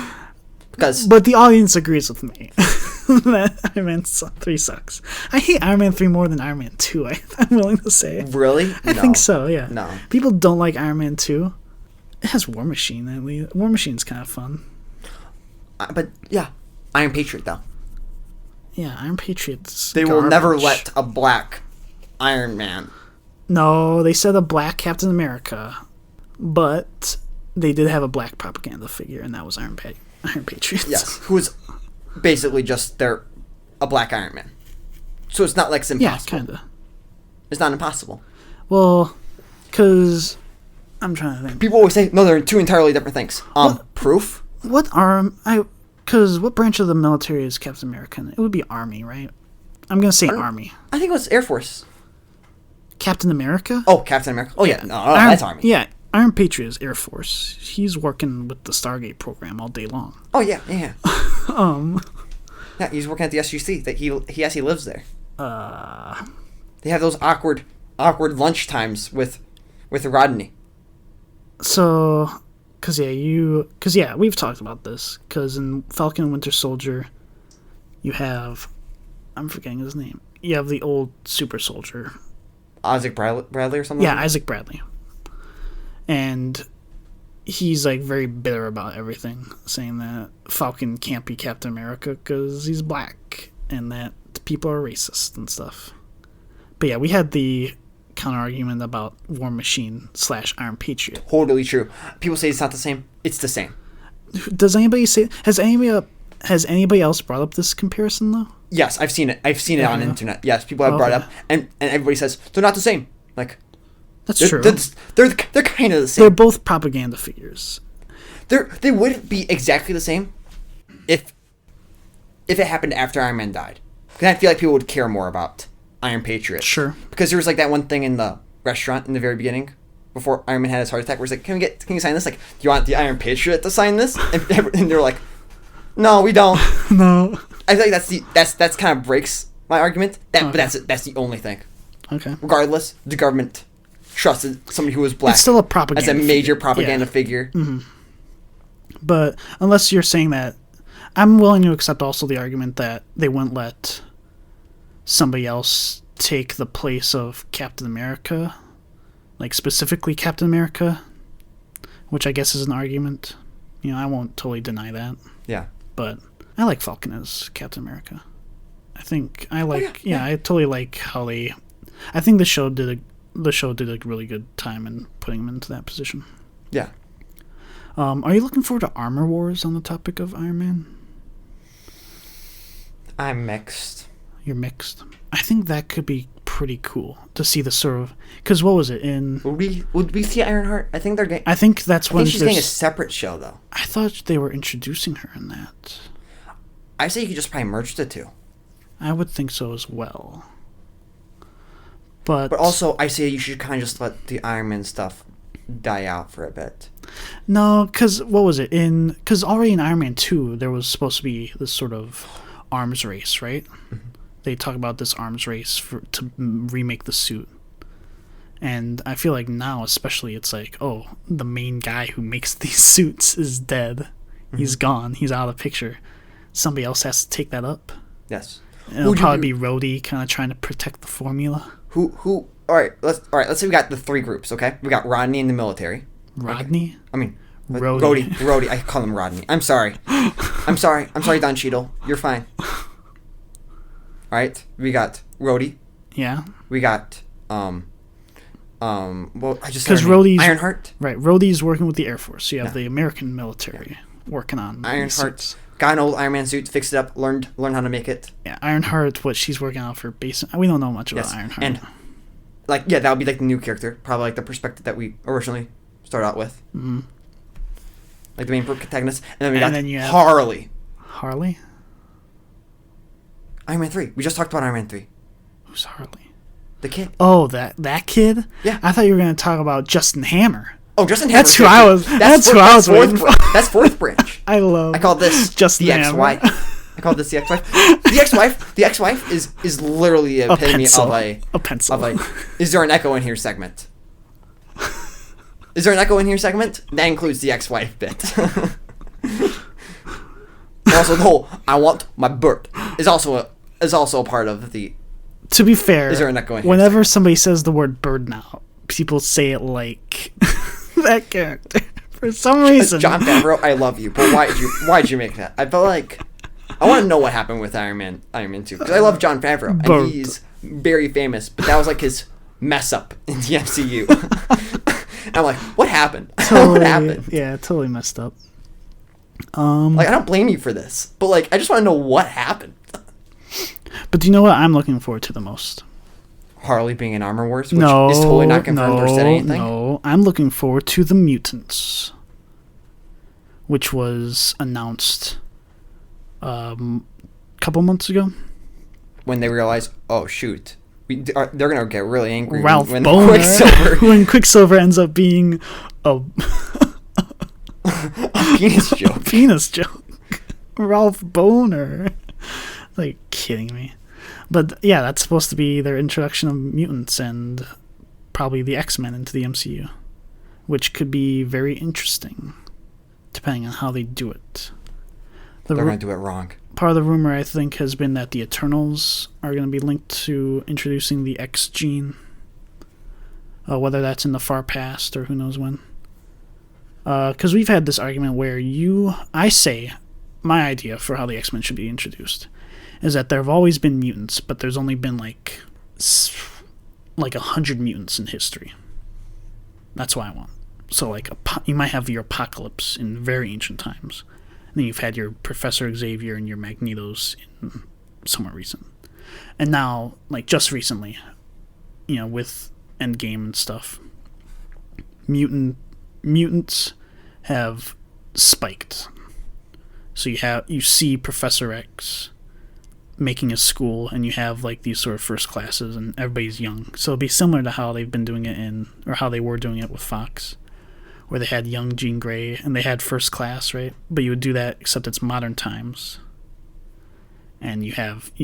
But the audience agrees with me that Iron Man 3 sucks. I hate Iron Man 3 more than Iron Man 2, I'm willing to say. Really? I think so, yeah. No. People don't like Iron Man 2. It has War Machine, at least. War Machine's kind of fun. But, yeah. Iron Patriot, though. Yeah, Iron Patriot's They will never let a black Iron Man. No, they said a black Captain America. But they did have a black propaganda figure, and that was Iron Patriot. Yes, who is basically just a black Iron Man. So it's not like it's impossible. Yeah, kind of. It's not impossible. Well, because I'm trying to think. People always say, no, they're two entirely different things. Proof? Because what branch of the military is Captain America in? It would be Army, right? I'm going to say Army. I think it was Air Force. Captain America? Oh, Captain America. Oh, yeah. No, that's Army. Yeah, Iron Patriot is Air Force. He's working with the Stargate program all day long. Oh, yeah. Yeah, he's working at the SGC. He actually lives there. They have those awkward lunch times with Rodney. So... Because we've talked about this. Because in Falcon and Winter Soldier, you have... I'm forgetting his name. You have the old super soldier. Isaac Bradley or something? Yeah, Isaac Bradley. And he's, very bitter about everything, saying that Falcon can't be Captain America because he's black, and that people are racist and stuff. But yeah, we had the counter-argument about War Machine / Iron Patriot. Totally true. People say it's not the same. It's the same. Does anybody say... Has anybody else brought up this comparison, though? Yes, I've seen it. I've seen it on the internet. Yes, people have brought it up, and everybody says they're not the same. That's true. They're kind of the same. They're both propaganda figures. They wouldn't be exactly the same if it happened after Iron Man died. Because I feel like people would care more about Iron Patriot. Sure. Because there was that one thing in the restaurant in the very beginning before Iron Man had his heart attack where he's like, can you sign this? Do you want the Iron Patriot to sign this? And they're like, no, we don't. No. I feel like that's kind of breaks my argument. But that's the only thing. Okay. Regardless, the government trusted somebody who was black. It's still a propaganda as a major propaganda figure. Mm-hmm. But unless you're saying that, I'm willing to accept also the argument that they wouldn't let somebody else take the place of Captain America, specifically Captain America, which I guess is an argument. I won't totally deny that. Yeah. But I like Falcon as Captain America. I totally like how they... I think the show did a really good time in putting him into that position. Yeah. Are you looking forward to Armor Wars on the topic of Iron Man? I'm mixed. You're mixed. I think that could be pretty cool to see the sort of... Because what was it in... Would we see Ironheart? I think they're getting... I think that's when... I think she's getting a separate show, though. I thought they were introducing her in that. I say you could just probably merge the two. I would think so as well. But also, I say you should kind of just let the Iron Man stuff die out for a bit. No, because what was it? Because already in Iron Man 2, there was supposed to be this sort of arms race, right? Mm-hmm. they talk about this arms race to remake the suit. And I feel like now, especially, it's like, oh, the main guy who makes these suits is dead. Mm-hmm. He's gone. He's out of the picture. Somebody else has to take that up. Yes. And it'll probably be Rhodey kind of trying to protect the formula. Who? All right. Let's say we got the 3 groups. Okay, we got Rodney in the military. Rodney? Okay. I mean, Rhodey. I call him Rodney. I'm sorry, Don Cheadle. You're fine. All right. We got Rhodey. Yeah. We got well, I just because Rhodey's Ironheart. Right, Rhodey's working with the Air Force. So you have the American military working on Ironheart. Got an old Iron Man suit, fixed it up, learned how to make it. Yeah, Ironheart. What she's working on for base. We don't know much about Ironheart. And that would be like the new character, probably like the perspective that we originally started out with. Mm-hmm. Like the main protagonist, and then we got Harley. Harley. Iron Man 3. We just talked about Iron Man 3. Who's Harley? The kid. Oh, that kid? Yeah. I thought you were going to talk about Justin Hammer. Oh, Justin Hammer. That's who I was. That's who I was waiting for. That's fourth branch. I call this Justin the Hammer. ex-wife. I call this the ex-wife. The ex-wife is literally the epitome a pencil. Is there an echo in here segment? Is there an echo in here segment? That includes the ex-wife bit. Also, the whole "I want my bird" is also a part of the. To be fair, is there an echo in here whenever somebody says the word "bird" now, people say it like that character for some reason. Jon Favreau, I love you, but why'd you make that? I felt like I want to know what happened with Iron Man 2 because I love Jon Favreau and he's very famous, but that was like his mess up in the MCU. And I'm like, what happened? What happened? Yeah, totally messed up. Like I don't blame you for this, but like I just want to know what happened. But do you know what I'm looking forward to the most? Harley being in Armor Wars, which is totally not confirmed or said anything. No, I'm looking forward to the Mutants, which was announced a couple months ago. When they realized, oh shoot, they're gonna get really angry when Quicksilver ends up being a penis joke. Penis joke. Ralph Boner. Like, kidding me. But yeah, that's supposed to be their introduction of mutants and probably the X-Men into the MCU, which could be very interesting, depending on how they do it. They're going to do it wrong. Part of the rumor, I think, has been that the Eternals are going to be linked to introducing the X gene, whether that's in the far past or who knows when. Because we've had this argument where I say, my idea for how the X-Men should be introduced is that there have always been mutants, but there's only been like 100 mutants in history. That's what I want. So like you might have your Apocalypse in very ancient times, and then you've had your Professor Xavier and your Magnetos in somewhat recent, and now like just recently, with Endgame and stuff, mutants have spiked. So you see Professor X making a school, and you have like these sort of first classes, and everybody's young. So it'll be similar to how they've been doing it or how they were doing it with Fox, where they had young Jean Grey and they had first class, right? But you would do that except it's modern times, and you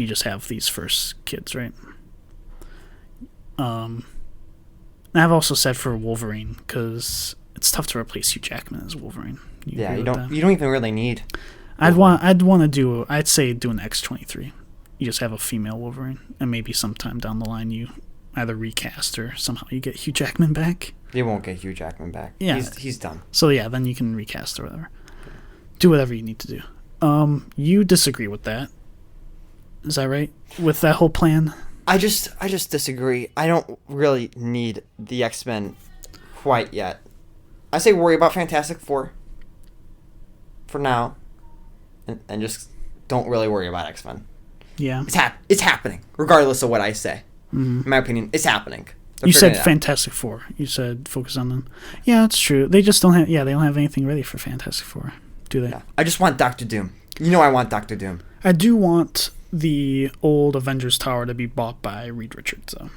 just have these first kids, right? And I've also said for Wolverine, because it's tough to replace Hugh Jackman as Wolverine. You don't even really need. I'd say do an X-23. You just have a female Wolverine, and maybe sometime down the line you either recast or somehow you get Hugh Jackman back. You won't get Hugh Jackman back. Yeah, he's done. So yeah, then you can recast or whatever. Do whatever you need to do. You disagree with that? Is that right? With that whole plan? I just disagree. I don't really need the X-Men quite yet. I say worry about Fantastic Four for now, and just don't really worry about X-Men. Yeah. It's happening, regardless of what I say. Mm-hmm. In my opinion, it's happening. You said Fantastic Four. You said focus on them. Yeah, that's true. They just don't have. Yeah, they don't have anything ready for Fantastic Four, do they? Yeah. I just want Doctor Doom. I want Doctor Doom. I do want the old Avengers Tower to be bought by Reed Richards, though.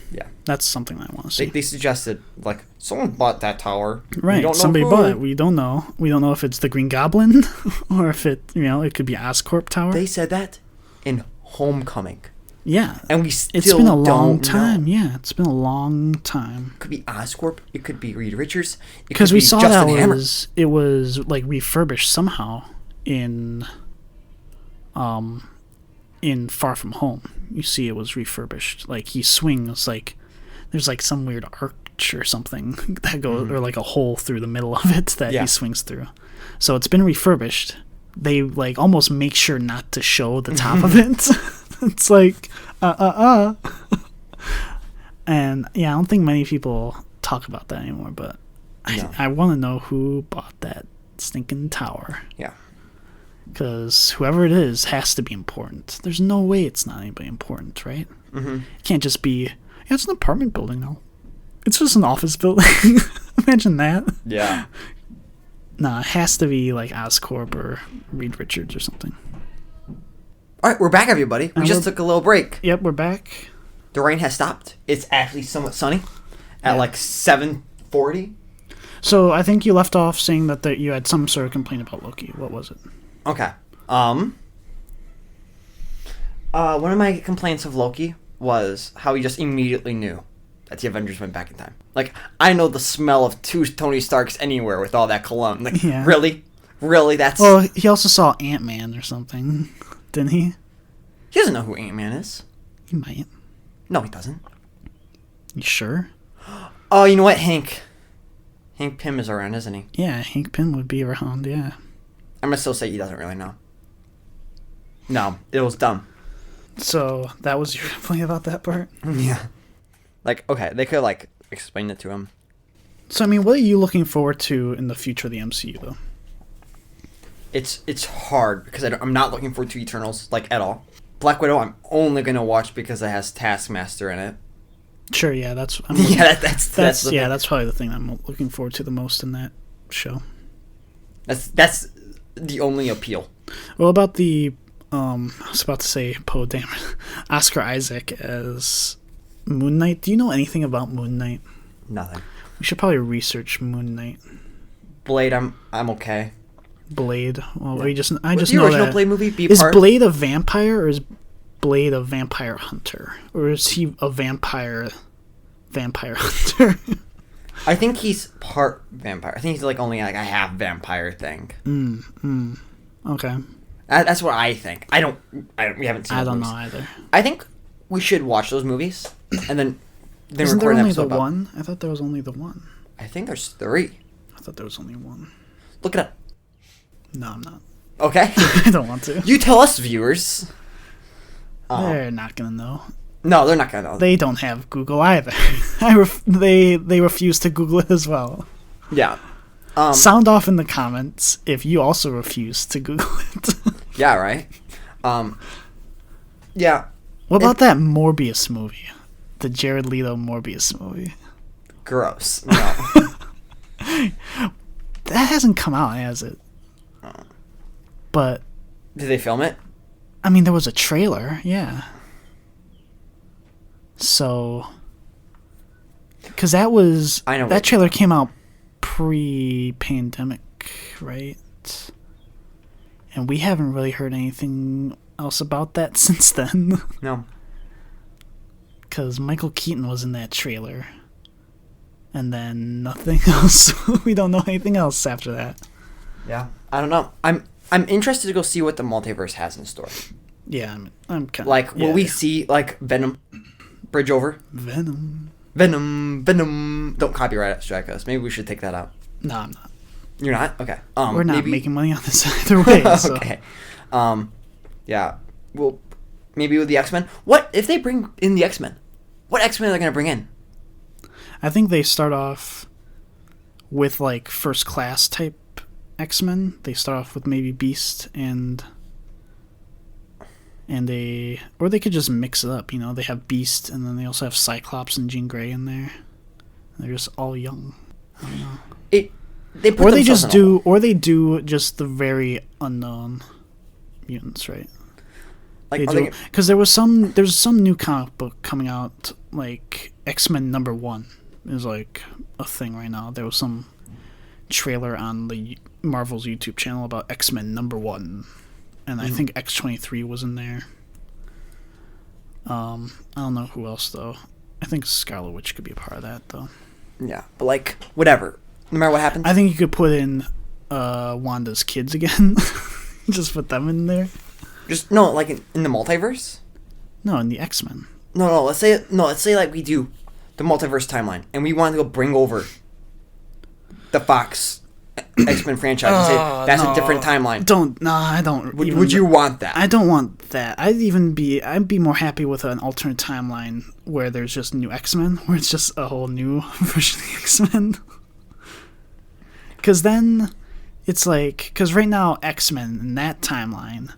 Yeah, that's something I want to see. They suggested like someone bought that tower. Right, somebody bought it. We don't know. We don't know if it's the Green Goblin or if it could be Oscorp Tower. They said that in Homecoming. Yeah. And we still It's been a long don't time. know. Yeah, it's been a long time. It could be Oscorp. It could be Reed Richards. Because we saw Justin that Hammer. it was like refurbished somehow in Far From Home. You see it was refurbished. Like he swings like there's like some weird arch or something that goes or like a hole through the middle of it that he swings through. So it's been refurbished. They like almost make sure not to show the top of it. It's like and yeah, I don't think many people talk about that anymore, but I want to know who bought that stinking tower. Yeah. Because whoever it is has to be important. There's no way it's not anybody important, right? Mm-hmm. It can't just be, yeah, it's an apartment building now. It's just an office building. Imagine that. Yeah. Nah, it has to be like Oscorp or Reed Richards or something. All right, we're back, everybody. We just took a little break. Yep, we're back. The rain has stopped. It's actually somewhat sunny at like 7:40. So I think you left off saying that you had some sort of complaint about Loki. What was it? Okay. One of my complaints of Loki was how he just immediately knew that the Avengers went back in time. Like, I know the smell of two Tony Starks anywhere with all that cologne. Like, really? Really? That's... Well, he also saw Ant-Man or something, didn't he? He doesn't know who Ant-Man is. He might. No, he doesn't. You sure? Oh, you know what? Hank Pym is around, isn't he? Yeah, Hank Pym would be around, yeah. I'm going to still say he doesn't really know. No, it was dumb. So, that was your complaint about that part? Yeah. Like, okay, they could, like, explain it to him. So, I mean, what are you looking forward to in the future of the MCU, though? It's hard, because I'm not looking forward to Eternals, like, at all. Black Widow, I'm only going to watch because it has Taskmaster in it. Sure, yeah, that's probably the thing I'm looking forward to the most in that show. That's the only appeal. What about the I was about to say Poe Dameron, Oscar Isaac as Moon Knight? Do you know anything about Moon Knight? Nothing. We should probably research Moon Knight. Blade, I'm okay. Blade. Well, yeah. I just know the original that Blade movie. Is Blade a vampire or is Blade a vampire hunter, or is he a vampire hunter? I think he's part vampire. I think he's like only like a half vampire thing. Okay. That's what I think. We haven't seen. I don't know either. I think we should watch those movies and then Isn't record there an only episode the one? I thought there was only the one. I think there's 3. I thought there was only one. Look it up. No, I'm not. Okay. I don't want to. You tell us, viewers. They're not gonna know. No, they're not gonna know. They don't have Google either. They refuse to Google it as well. Yeah. Sound off in the comments if you also refuse to Google it. Yeah, right. Yeah. What about that Morbius movie? The Jared Leto Morbius movie. Gross. No. That hasn't come out, has it? But did they film it? I mean, there was a trailer, yeah. So, because that trailer came out pre-pandemic, right? And we haven't really heard anything else about that since then. No. Because Michael Keaton was in that trailer. And then nothing else. We don't know anything else after that. Yeah. I don't know. I'm interested to go see what the multiverse has in store. Yeah, I'm kind of... Like, will we see, like, Venom? Bridge over? Venom. Don't copyright strike us. Maybe we should take that out. No, I'm not. You're not? Okay. We're not making money on this either way. So. Okay. Yeah. Well, maybe with the X-Men. What if they bring in the X-Men? What X-Men are they going to bring in? I think they start off with, like, first class type X-Men. They start off with maybe Beast or they could just mix it up, you know. They have Beast, and then they also have Cyclops and Jean Grey in there. They're just all young. I don't know. They do just the very unknown mutants, right? Like, because there's some new comic book coming out, like X-Men #1 is like a thing right now. There was some trailer on the Marvel's YouTube channel about X-Men #1. And I think X-23 was in there. I don't know who else though. I think Scarlet Witch could be a part of that though. Yeah, but like whatever. No matter what happens. I think you could put in Wanda's kids again. Just put them in there. Just no, like in the multiverse. No, in the X-Men. No. Let's say like we do the multiverse timeline, and we want to go bring over the Fox X-Men franchise and say that's a different timeline. I don't. Would you want that? I don't want that. I'd be more happy with an alternate timeline where there's just new X-Men, where it's just a whole new version of the X-Men. Because then it's like, because right now X-Men in that timeline,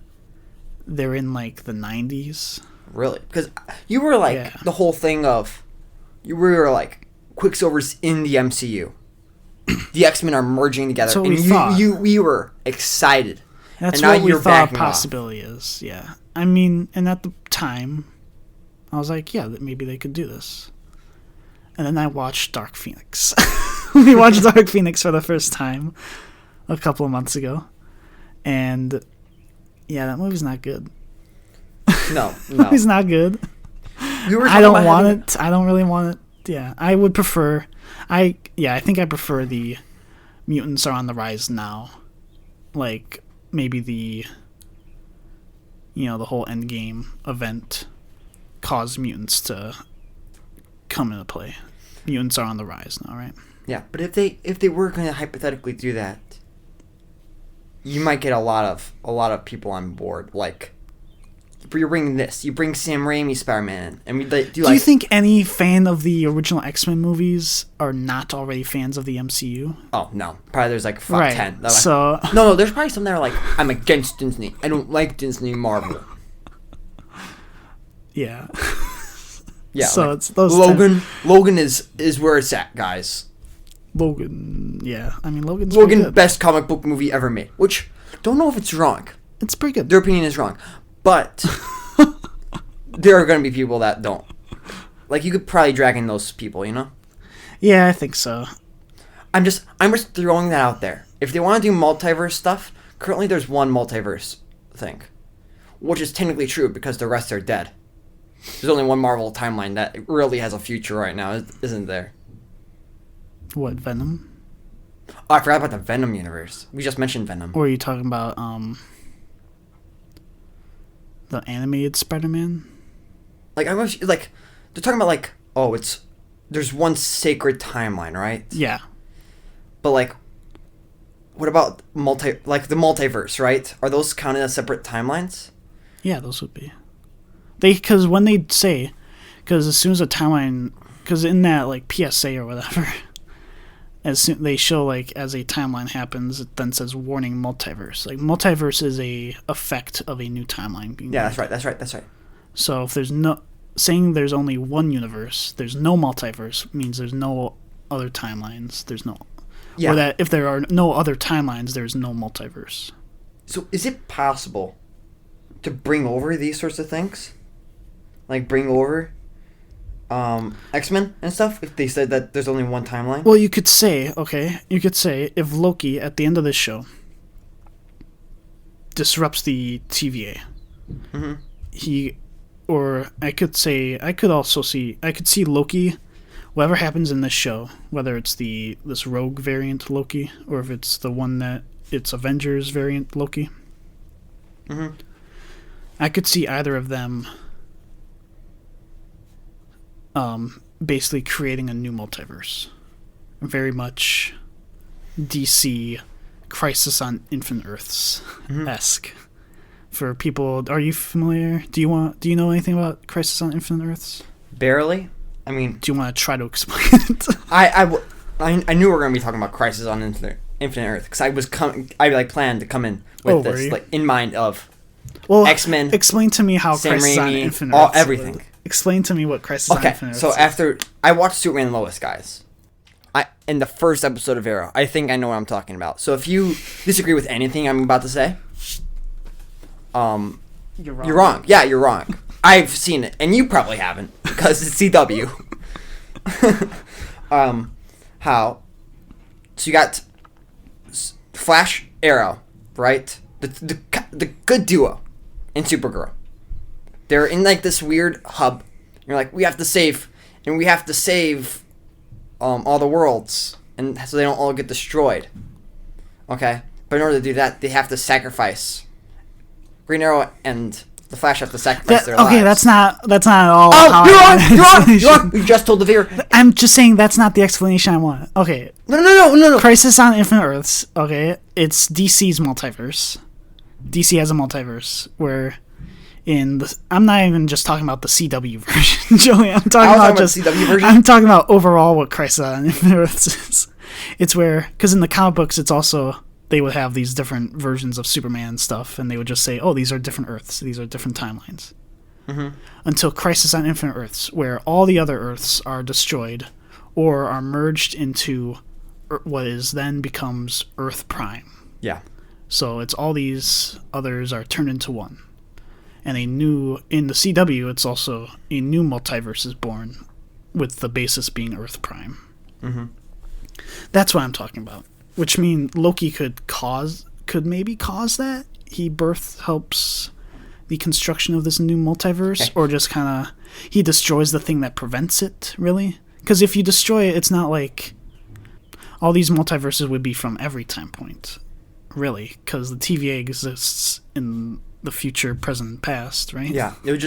they're in like the 90s. Really? Because you were like the whole thing of, you were like Quicksilver's in the MCU. The X-Men are merging together, That's what and we were excited. That's and what now we you're thought a backing possibility is. Yeah, I mean, and at the time, I was like, yeah, maybe they could do this. And then I watched Dark Phoenix. We watched Dark Phoenix for the first time a couple of months ago, and yeah, that movie's not good. No, It's not good. I don't want it. I don't really want it. Yeah, I would prefer. I think I prefer the mutants are on the rise now. Like maybe the whole Endgame event caused mutants to come into play. Mutants are on the rise now, right? Yeah, but if they were going to hypothetically do that, you might get a lot of people on board. Like, you're bringing this, you bring Sam Raimi Spider-Man, and we do you think any fan of the original X-Men movies are not already fans of the MCU? Oh no, probably there's like 10. Like, so no, there's probably some that are like, I'm against Disney. I don't like Disney Marvel. Yeah. Yeah. So like, it's those Logan is where it's at, guys. Logan, yeah. I mean, Logan, best comic book movie ever made. Which, don't know if it's wrong. It's pretty good. Their opinion is wrong. But, there are going to be people that don't. Like, you could probably drag in those people, you know? Yeah, I think so. I'm just throwing that out there. If they want to do multiverse stuff, currently there's one multiverse thing. Which is technically true, because the rest are dead. There's only one Marvel timeline that really has a future right now, isn't there? What, Venom? Oh, I forgot about the Venom universe. We just mentioned Venom. Or are you talking about the animated Spider-Man? Like I was like, they're talking about like, oh, there's one sacred timeline, right? Yeah. But like, what about the multiverse, right? Are those counted as separate timelines? Yeah, those would be. Because when they say, because as soon as a timeline, because in that like PSA or whatever. As soon they show like as a timeline happens, it then says warning multiverse. Like multiverse is a effect of a new timeline being Yeah, made. that's right. So if there's there's only one universe, there's no multiverse means there's no other timelines. There's no or that if there are no other timelines, there's no multiverse. So is it possible to bring over these sorts of things? Like bring over X-Men and stuff, if they said that there's only one timeline? Well, you could say if Loki at the end of this show disrupts the TVA, I could see Loki, whatever happens in this show, whether it's this rogue variant Loki or if it's the one that it's Avengers variant Loki. I could see either of them basically creating a new multiverse. Very much DC Crisis on Infinite Earths esque. For people, are you familiar? Do you know anything about Crisis on Infinite Earths? Barely. I mean, do you want to try to explain it? I knew we were going to be talking about Crisis on Infinite Earth because I planned to come in with this like in mind of X-Men. Explain to me how Sam Crisis Raimi, on Infinite Earths. Everything. Explain to me what Crisis on Infinite Earths. Okay, so after I watched Superman and Lois, guys, in the first episode of Arrow, I think I know what I'm talking about. So if you disagree with anything I'm about to say, you're wrong. Yeah, you're wrong. I've seen it, and you probably haven't because it's CW. How? So you got Flash, Arrow, right? The good duo, and Supergirl. They're in like this weird hub. You're like, we have to save all the worlds, and so they don't all get destroyed. Okay, but in order to do that, they have to sacrifice. Green Arrow and the Flash have to sacrifice their lives. Okay, that's not at all. Oh, you're wrong. You just told the viewer. I'm just saying that's not the explanation I want. Okay. No. Crisis on Infinite Earths. Okay, it's DC's multiverse. DC has a multiverse where I'm not even just talking about the CW version, Joey. I'm talking about just CW version. I'm talking about overall what Crisis on Infinite Earths is. It's where, because in the comic books, it's also they would have these different versions of Superman and stuff, and they would just say, "Oh, these are different Earths. These are different timelines." Mm-hmm. Until Crisis on Infinite Earths, where all the other Earths are destroyed or are merged into what is then becomes Earth Prime. Yeah. So it's all these others are turned into one. And in the CW, it's also a new multiverse is born, with the basis being Earth Prime. Mm-hmm. That's what I'm talking about. Which means Loki could maybe cause that. Helps the construction of this new multiverse, or just kind of he destroys the thing that prevents it. Really, because if you destroy it, it's not like all these multiverses would be from every time point. Really, because the TVA exists in the future, present, and past, right? Yeah, it would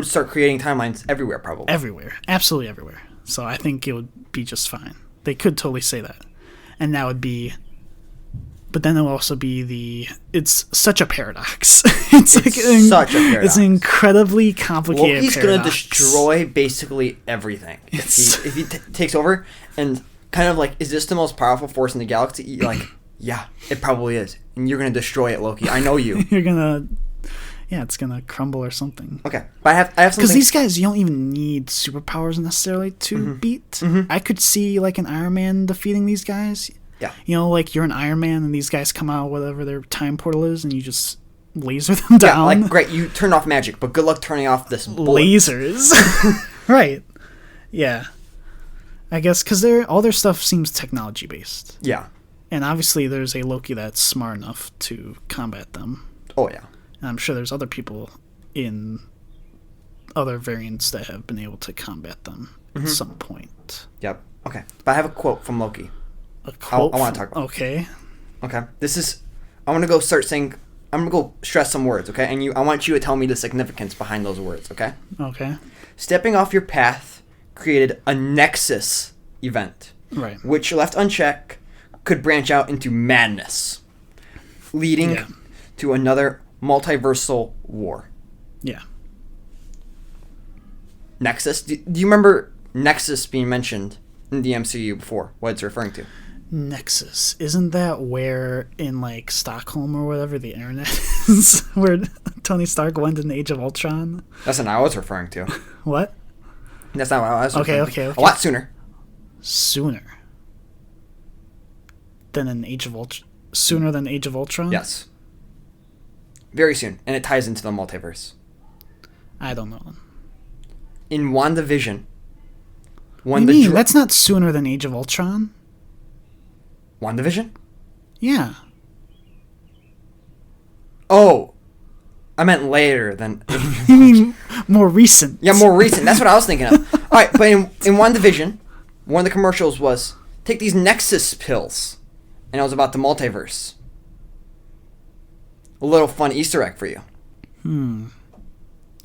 start creating timelines everywhere, probably. Everywhere, absolutely everywhere. So I think it would be just fine. They could totally say that, and that would be. But then it will also be it's such a paradox. It's such a paradox. It's an incredibly complicated. Loki's gonna destroy basically everything if he takes over, and kind of like, is this the most powerful force in the galaxy? You're like. Yeah, it probably is. And you're going to destroy it, Loki. I know you. It's going to crumble or something. Okay. But I have something. Because these guys, you don't even need superpowers necessarily to beat. Mm-hmm. I could see, like, an Iron Man defeating these guys. Yeah. You know, like, you're an Iron Man and these guys come out, whatever their time portal is, and you just laser them down. Yeah, like, great, you turned off magic, but good luck turning off this bullet. Lasers. Right. Yeah. I guess, because all their stuff seems technology-based. Yeah. And obviously there's a Loki that's smart enough to combat them. Oh, yeah. And I'm sure there's other people in other variants that have been able to combat them at some point. Yep. Okay. But I have a quote from Loki. A quote? I want to talk about. Okay. Okay. I want to go start saying, I'm going to go stress some words, okay? And I want you to tell me the significance behind those words, okay? Okay. Stepping off your path created a nexus event. Right. Which, left unchecked, could branch out into madness, leading to another multiversal war. Yeah. Nexus? Do you remember Nexus being mentioned in the MCU before? What it's referring to? Nexus. Isn't that where in, like, Stockholm or whatever the internet is? Where Tony Stark went in Age of Ultron? That's not what I was referring to. What? That's not what I was referring to. Okay. A lot sooner. Than in Age of Ultron? Sooner than Age of Ultron? Yes. Very soon. And it ties into the multiverse. I don't know. In WandaVision. What do you mean? That's not sooner than Age of Ultron. WandaVision? Yeah. Oh. I meant later than... You mean more recent? Yeah, more recent. That's what I was thinking of. Alright, but in WandaVision, one of the commercials was, take these Nexus pills. And it was about the multiverse. A little fun Easter egg for you.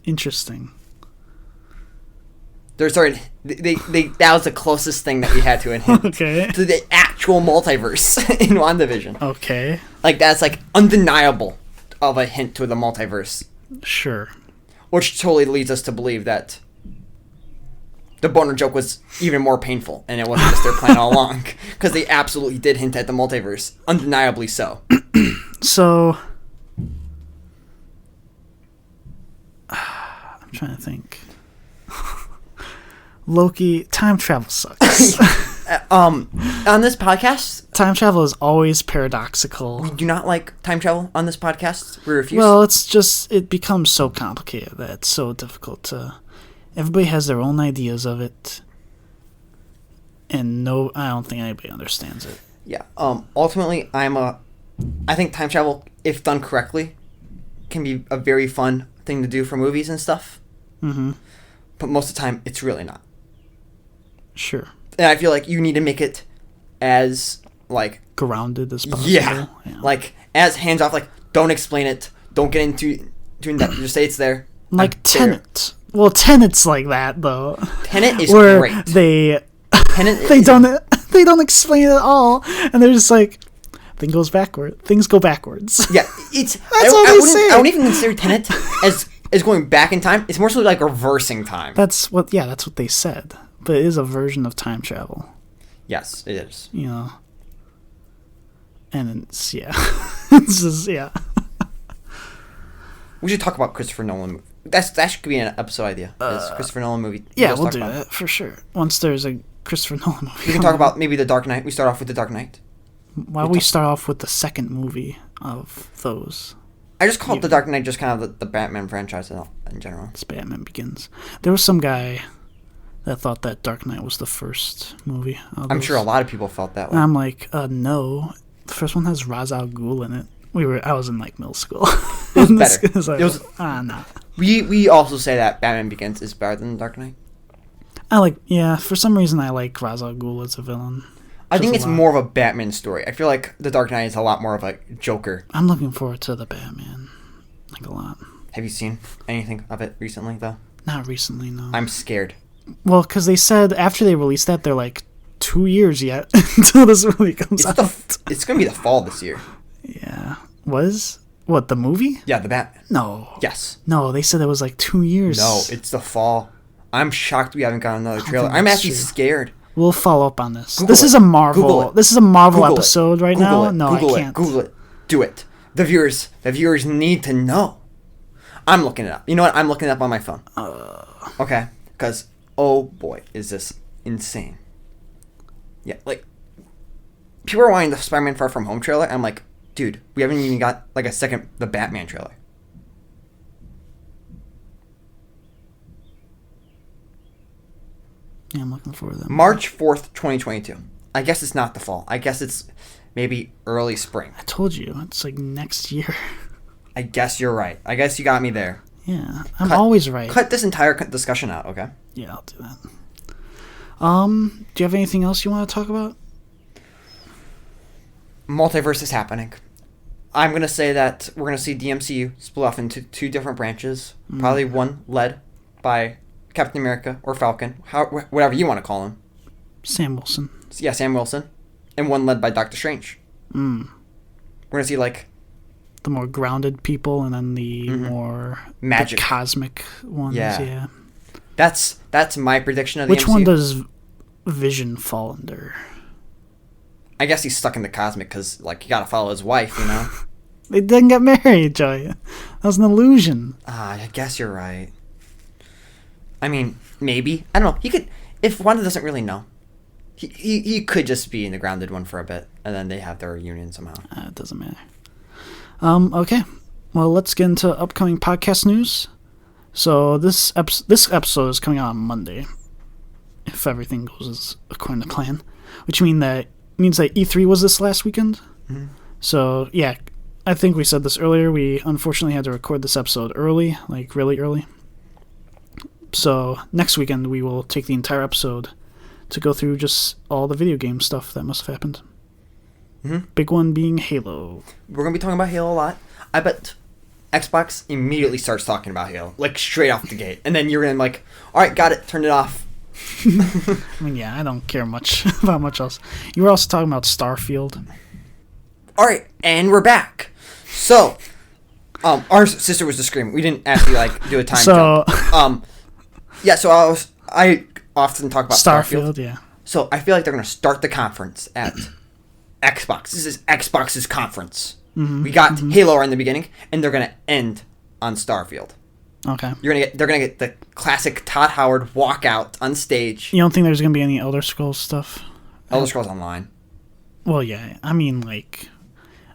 Interesting. That was the closest thing that we had to a hint to the actual multiverse in WandaVision. Okay. Like, that's like undeniable of a hint to the multiverse. Sure. Which totally leads us to believe that the boner joke was even more painful, and it wasn't just their plan all along, because they absolutely did hint at the multiverse, undeniably so. So, I'm trying to think. Loki, time travel sucks. On this podcast, time travel is always paradoxical. We do not like time travel on this podcast. We refuse. Well, it becomes so complicated that it's so difficult to... Everybody has their own ideas of it, and I don't think anybody understands it. Yeah. Ultimately, I think time travel, if done correctly, can be a very fun thing to do for movies and stuff. Mm-hmm. But most of the time, it's really not. Sure. And I feel like you need to make it as, like... grounded as possible. Yeah. Like, as hands-off, like, don't explain it. Don't get into that. Just say it's there. Like Tenet. Well, Tenet's like that, though. Tenet is where great. They don't explain it at all, and they're just like, things go backwards. Yeah, it's... That's all they say. I wouldn't even consider Tenet as going back in time. It's more so like reversing time. That's what they said. But it is a version of time travel. Yes, it is. You know. And it's, yeah. It's just, yeah. We should talk about Christopher Nolan movie. That should be an episode idea. This Christopher Nolan movie. Yeah, we'll do that for sure. Once there's a Christopher Nolan movie. We can talk about maybe The Dark Knight. We start off with The Dark Knight. Why don't we start off with the second movie of those? I just call it The Dark Knight, just kind of the Batman franchise in general. It's Batman Begins. There was some guy that thought that Dark Knight was the first movie. I'm sure a lot of people felt that way. And I'm like, no. The first one has Ra's al Ghul in it. I was in like middle school. It was better. Like, it was no. We also say that Batman Begins is better than The Dark Knight. For some reason I like Ra's al Ghul as a villain. I think it's more of a Batman story. I feel like The Dark Knight is a lot more of a Joker. I'm looking forward to the Batman, like a lot. Have you seen anything of it recently, though? Not recently, no. I'm scared. Well, because they said after they released that, they're like 2 years yet until this movie comes out. It's going to be the fall this year. Yeah. What, the movie? Yeah, the Batman. No. Yes. No, they said it was like 2 years. No, it's the fall. I'm shocked we haven't gotten another trailer. I'm actually scared. We'll follow up on this. Google this it. is a Marvel. Google it. This is a Marvel Google episode it. right Google now. it. No, Google I it. can't. Google it. Do it. The viewers need to know. I'm looking it up. You know what? I'm looking it up on my phone. Okay, because oh boy, is this insane. Yeah, like people are wanting the Spider-Man Far From Home trailer. I'm like, dude, we haven't even got like the Batman trailer. Yeah, I'm looking forward to that. March 4th, 2022. I guess it's not the fall. I guess it's maybe early spring. I told you, it's like next year. I guess you're right. I guess you got me there. Yeah, I'm always right. Cut this entire discussion out, okay? Yeah, I'll do that. Do you have anything else you want to talk about? Multiverse is happening. I'm going to say that we're going to see the MCU split off into two different branches. Probably one led by Captain America or Falcon, whatever you want to call him. Sam Wilson. Yeah, Sam Wilson. And one led by Doctor Strange. We're going to see, like... the more grounded people and then the more... magic. The cosmic ones, yeah. That's my prediction of the Which MCU. one does Vision fall under? I guess he's stuck in the cosmic because, like, you got to follow his wife, you know? They didn't get married, Joey. That was an illusion. I guess you're right. I mean, maybe. I don't know. He could... If Wanda doesn't really know, he could just be in the grounded one for a bit, and then they have their reunion somehow. It doesn't matter. Okay. Well, let's get into upcoming podcast news. So this episode is coming out on Monday, if everything goes according to plan, which means that E3 was this last weekend. Mm-hmm. So yeah, I think we said this earlier. We unfortunately had to record this episode early, like really early. So next weekend we will take the entire episode to go through just all the video game stuff that must have happened. Mm-hmm. Big one being Halo. We're going to be talking about Halo a lot. I bet Xbox immediately starts talking about Halo, like straight off the gate. And then you're going to be like, all right, got it, turn it off. I mean, yeah, I don't care much about much else. You were also talking about Starfield. All right, and we're back. So, our sister was just screaming. We didn't actually, like, do a time jump. Yeah, so I often talk about Starfield. Yeah. So I feel like they're going to start the conference at Xbox. This is Xbox's conference. Mm-hmm. We got Halo in the beginning, and they're going to end on Starfield. Okay. They're gonna get the classic Todd Howard walkout on stage. You don't think there's gonna be any Elder Scrolls stuff? Elder Scrolls Online. Well, yeah. I mean, like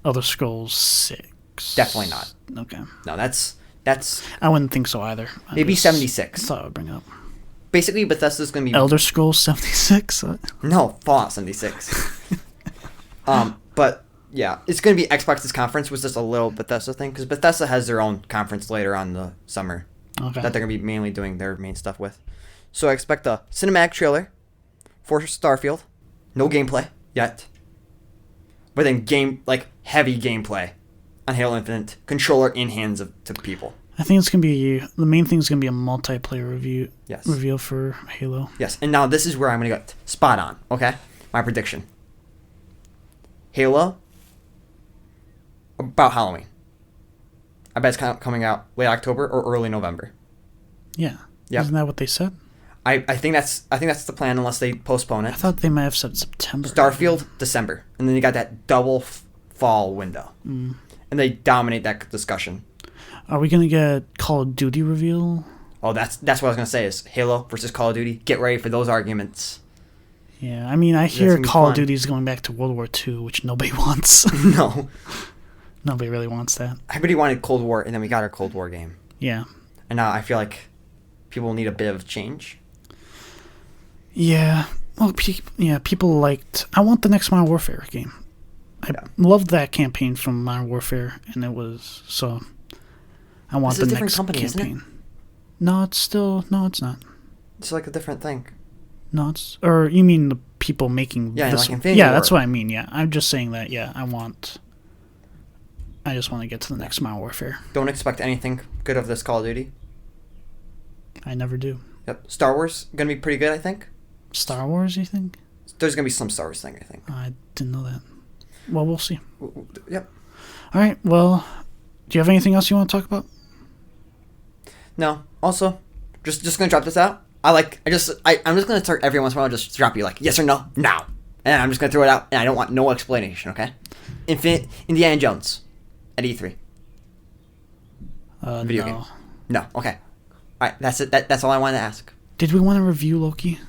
Elder Scrolls 6. Definitely not. Okay. No, that's. I wouldn't think so either. Maybe 76. Thought I would bring it up. Basically, Bethesda's gonna be Elder Scrolls 76. No, Fallout 76. But Yeah, it's going to be Xbox's conference, was just a little Bethesda thing, because Bethesda has their own conference later on in the summer Okay. that they're going to be mainly doing their main stuff with. So I expect a cinematic trailer for Starfield. No gameplay yet. But then heavy gameplay on Halo Infinite. Controller in hands to people. I think it's gonna be the main thing is gonna be a multiplayer Yes. reveal for Halo. Yes, and now this is where I'm going to go spot on, okay? My prediction. Halo, about Halloween. I bet it's coming out late October or early November. Yeah. Yep. Isn't that what they said? I think that's the plan unless they postpone it. I thought they might have said September. Starfield, December. And then you got that double fall window. Mm. And they dominate that discussion. Are we gonna get Call of Duty reveal? Oh, that's what I was going to say is Halo versus Call of Duty. Get ready for those arguments. Yeah, I mean, I hear gonna be Call of fun. Duty's going back to World War II, which nobody wants. No. Nobody really wants that. Everybody wanted Cold War, and then we got our Cold War game. Yeah. And now I feel like people need a bit of change. Yeah. Well, people liked... I want the next Modern Warfare game. I loved that campaign from Modern Warfare, and it was... So, I want This is the a different next company, campaign. isn't it? No, it's still... No, it's not. It's like a different thing. No, it's... Or you mean the people making Yeah, this like one? Infinity Yeah, War. that's what I mean, yeah. I'm just saying that, yeah, I just want to get to the next Modern Warfare. Don't expect anything good of this Call of Duty. I never do. Yep. Star Wars, going to be pretty good, I think. Star Wars, you think? There's going to be some Star Wars thing, I think. I didn't know that. Well, we'll see. Yep. All right, well, do you have anything else you want to talk about? No. Also, just going to drop this out. I'm just going to start every once in a while, just drop you like, yes or no, now. And I'm just going to throw it out, and I don't want no explanation, okay? Indiana Jones at E3. Video no. game. No, okay. All right, that's it. That's all I wanted to ask. Did we want to review Loki?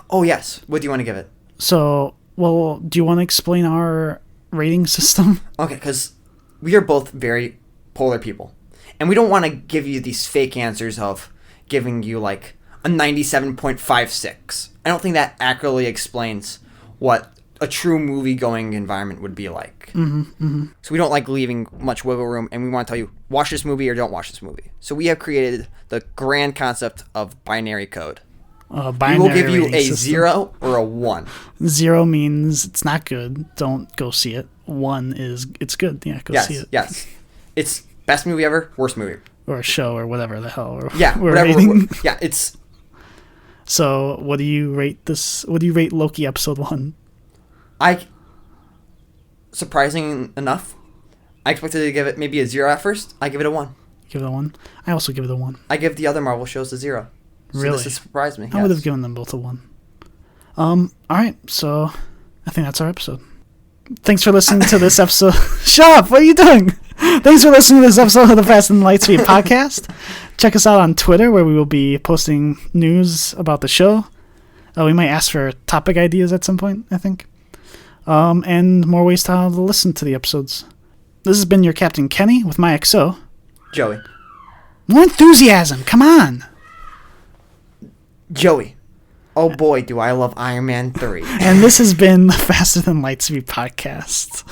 Oh, yes. What do you want to give it? So, well, do you want to explain our rating system? Okay, because we are both very polar people. And we don't want to give you these fake answers of giving you like a 97.56. I don't think that accurately explains what a true movie-going environment would be like. So we don't like leaving much wiggle room, and we want to tell you, watch this movie or don't watch this movie. So we have created the grand concept of binary code. We will give you a 0 or a 1. 0 means it's not good. Don't go see it. 1 is it's good. Yeah, go see it. Yes. It's best movie ever, worst movie. Or a show or whatever the hell. Yeah, we're whatever. rating. Yeah, it's... So, what do you rate this? What do you rate Loki episode 1? Surprising enough, I expected to give it maybe a 0 at first. I give it a 1. Give it a 1? I also give it a 1. I give the other Marvel shows a 0. So Really? this has surprised me. I would have given them both a 1. Alright, so I think that's our episode. Thanks for listening to this episode. Shut up! What are you doing? Thanks for listening to this episode of the Fast and Lightspeed podcast. Check us out on Twitter, where we will be posting news about the show. We might ask for topic ideas at some point, I think. And more ways to listen to the episodes. This has been your Captain Kenny with my XO. Joey. More enthusiasm, come on! Joey. Oh boy, do I love Iron Man 3. And this has been the Faster Than Lightspeed podcast.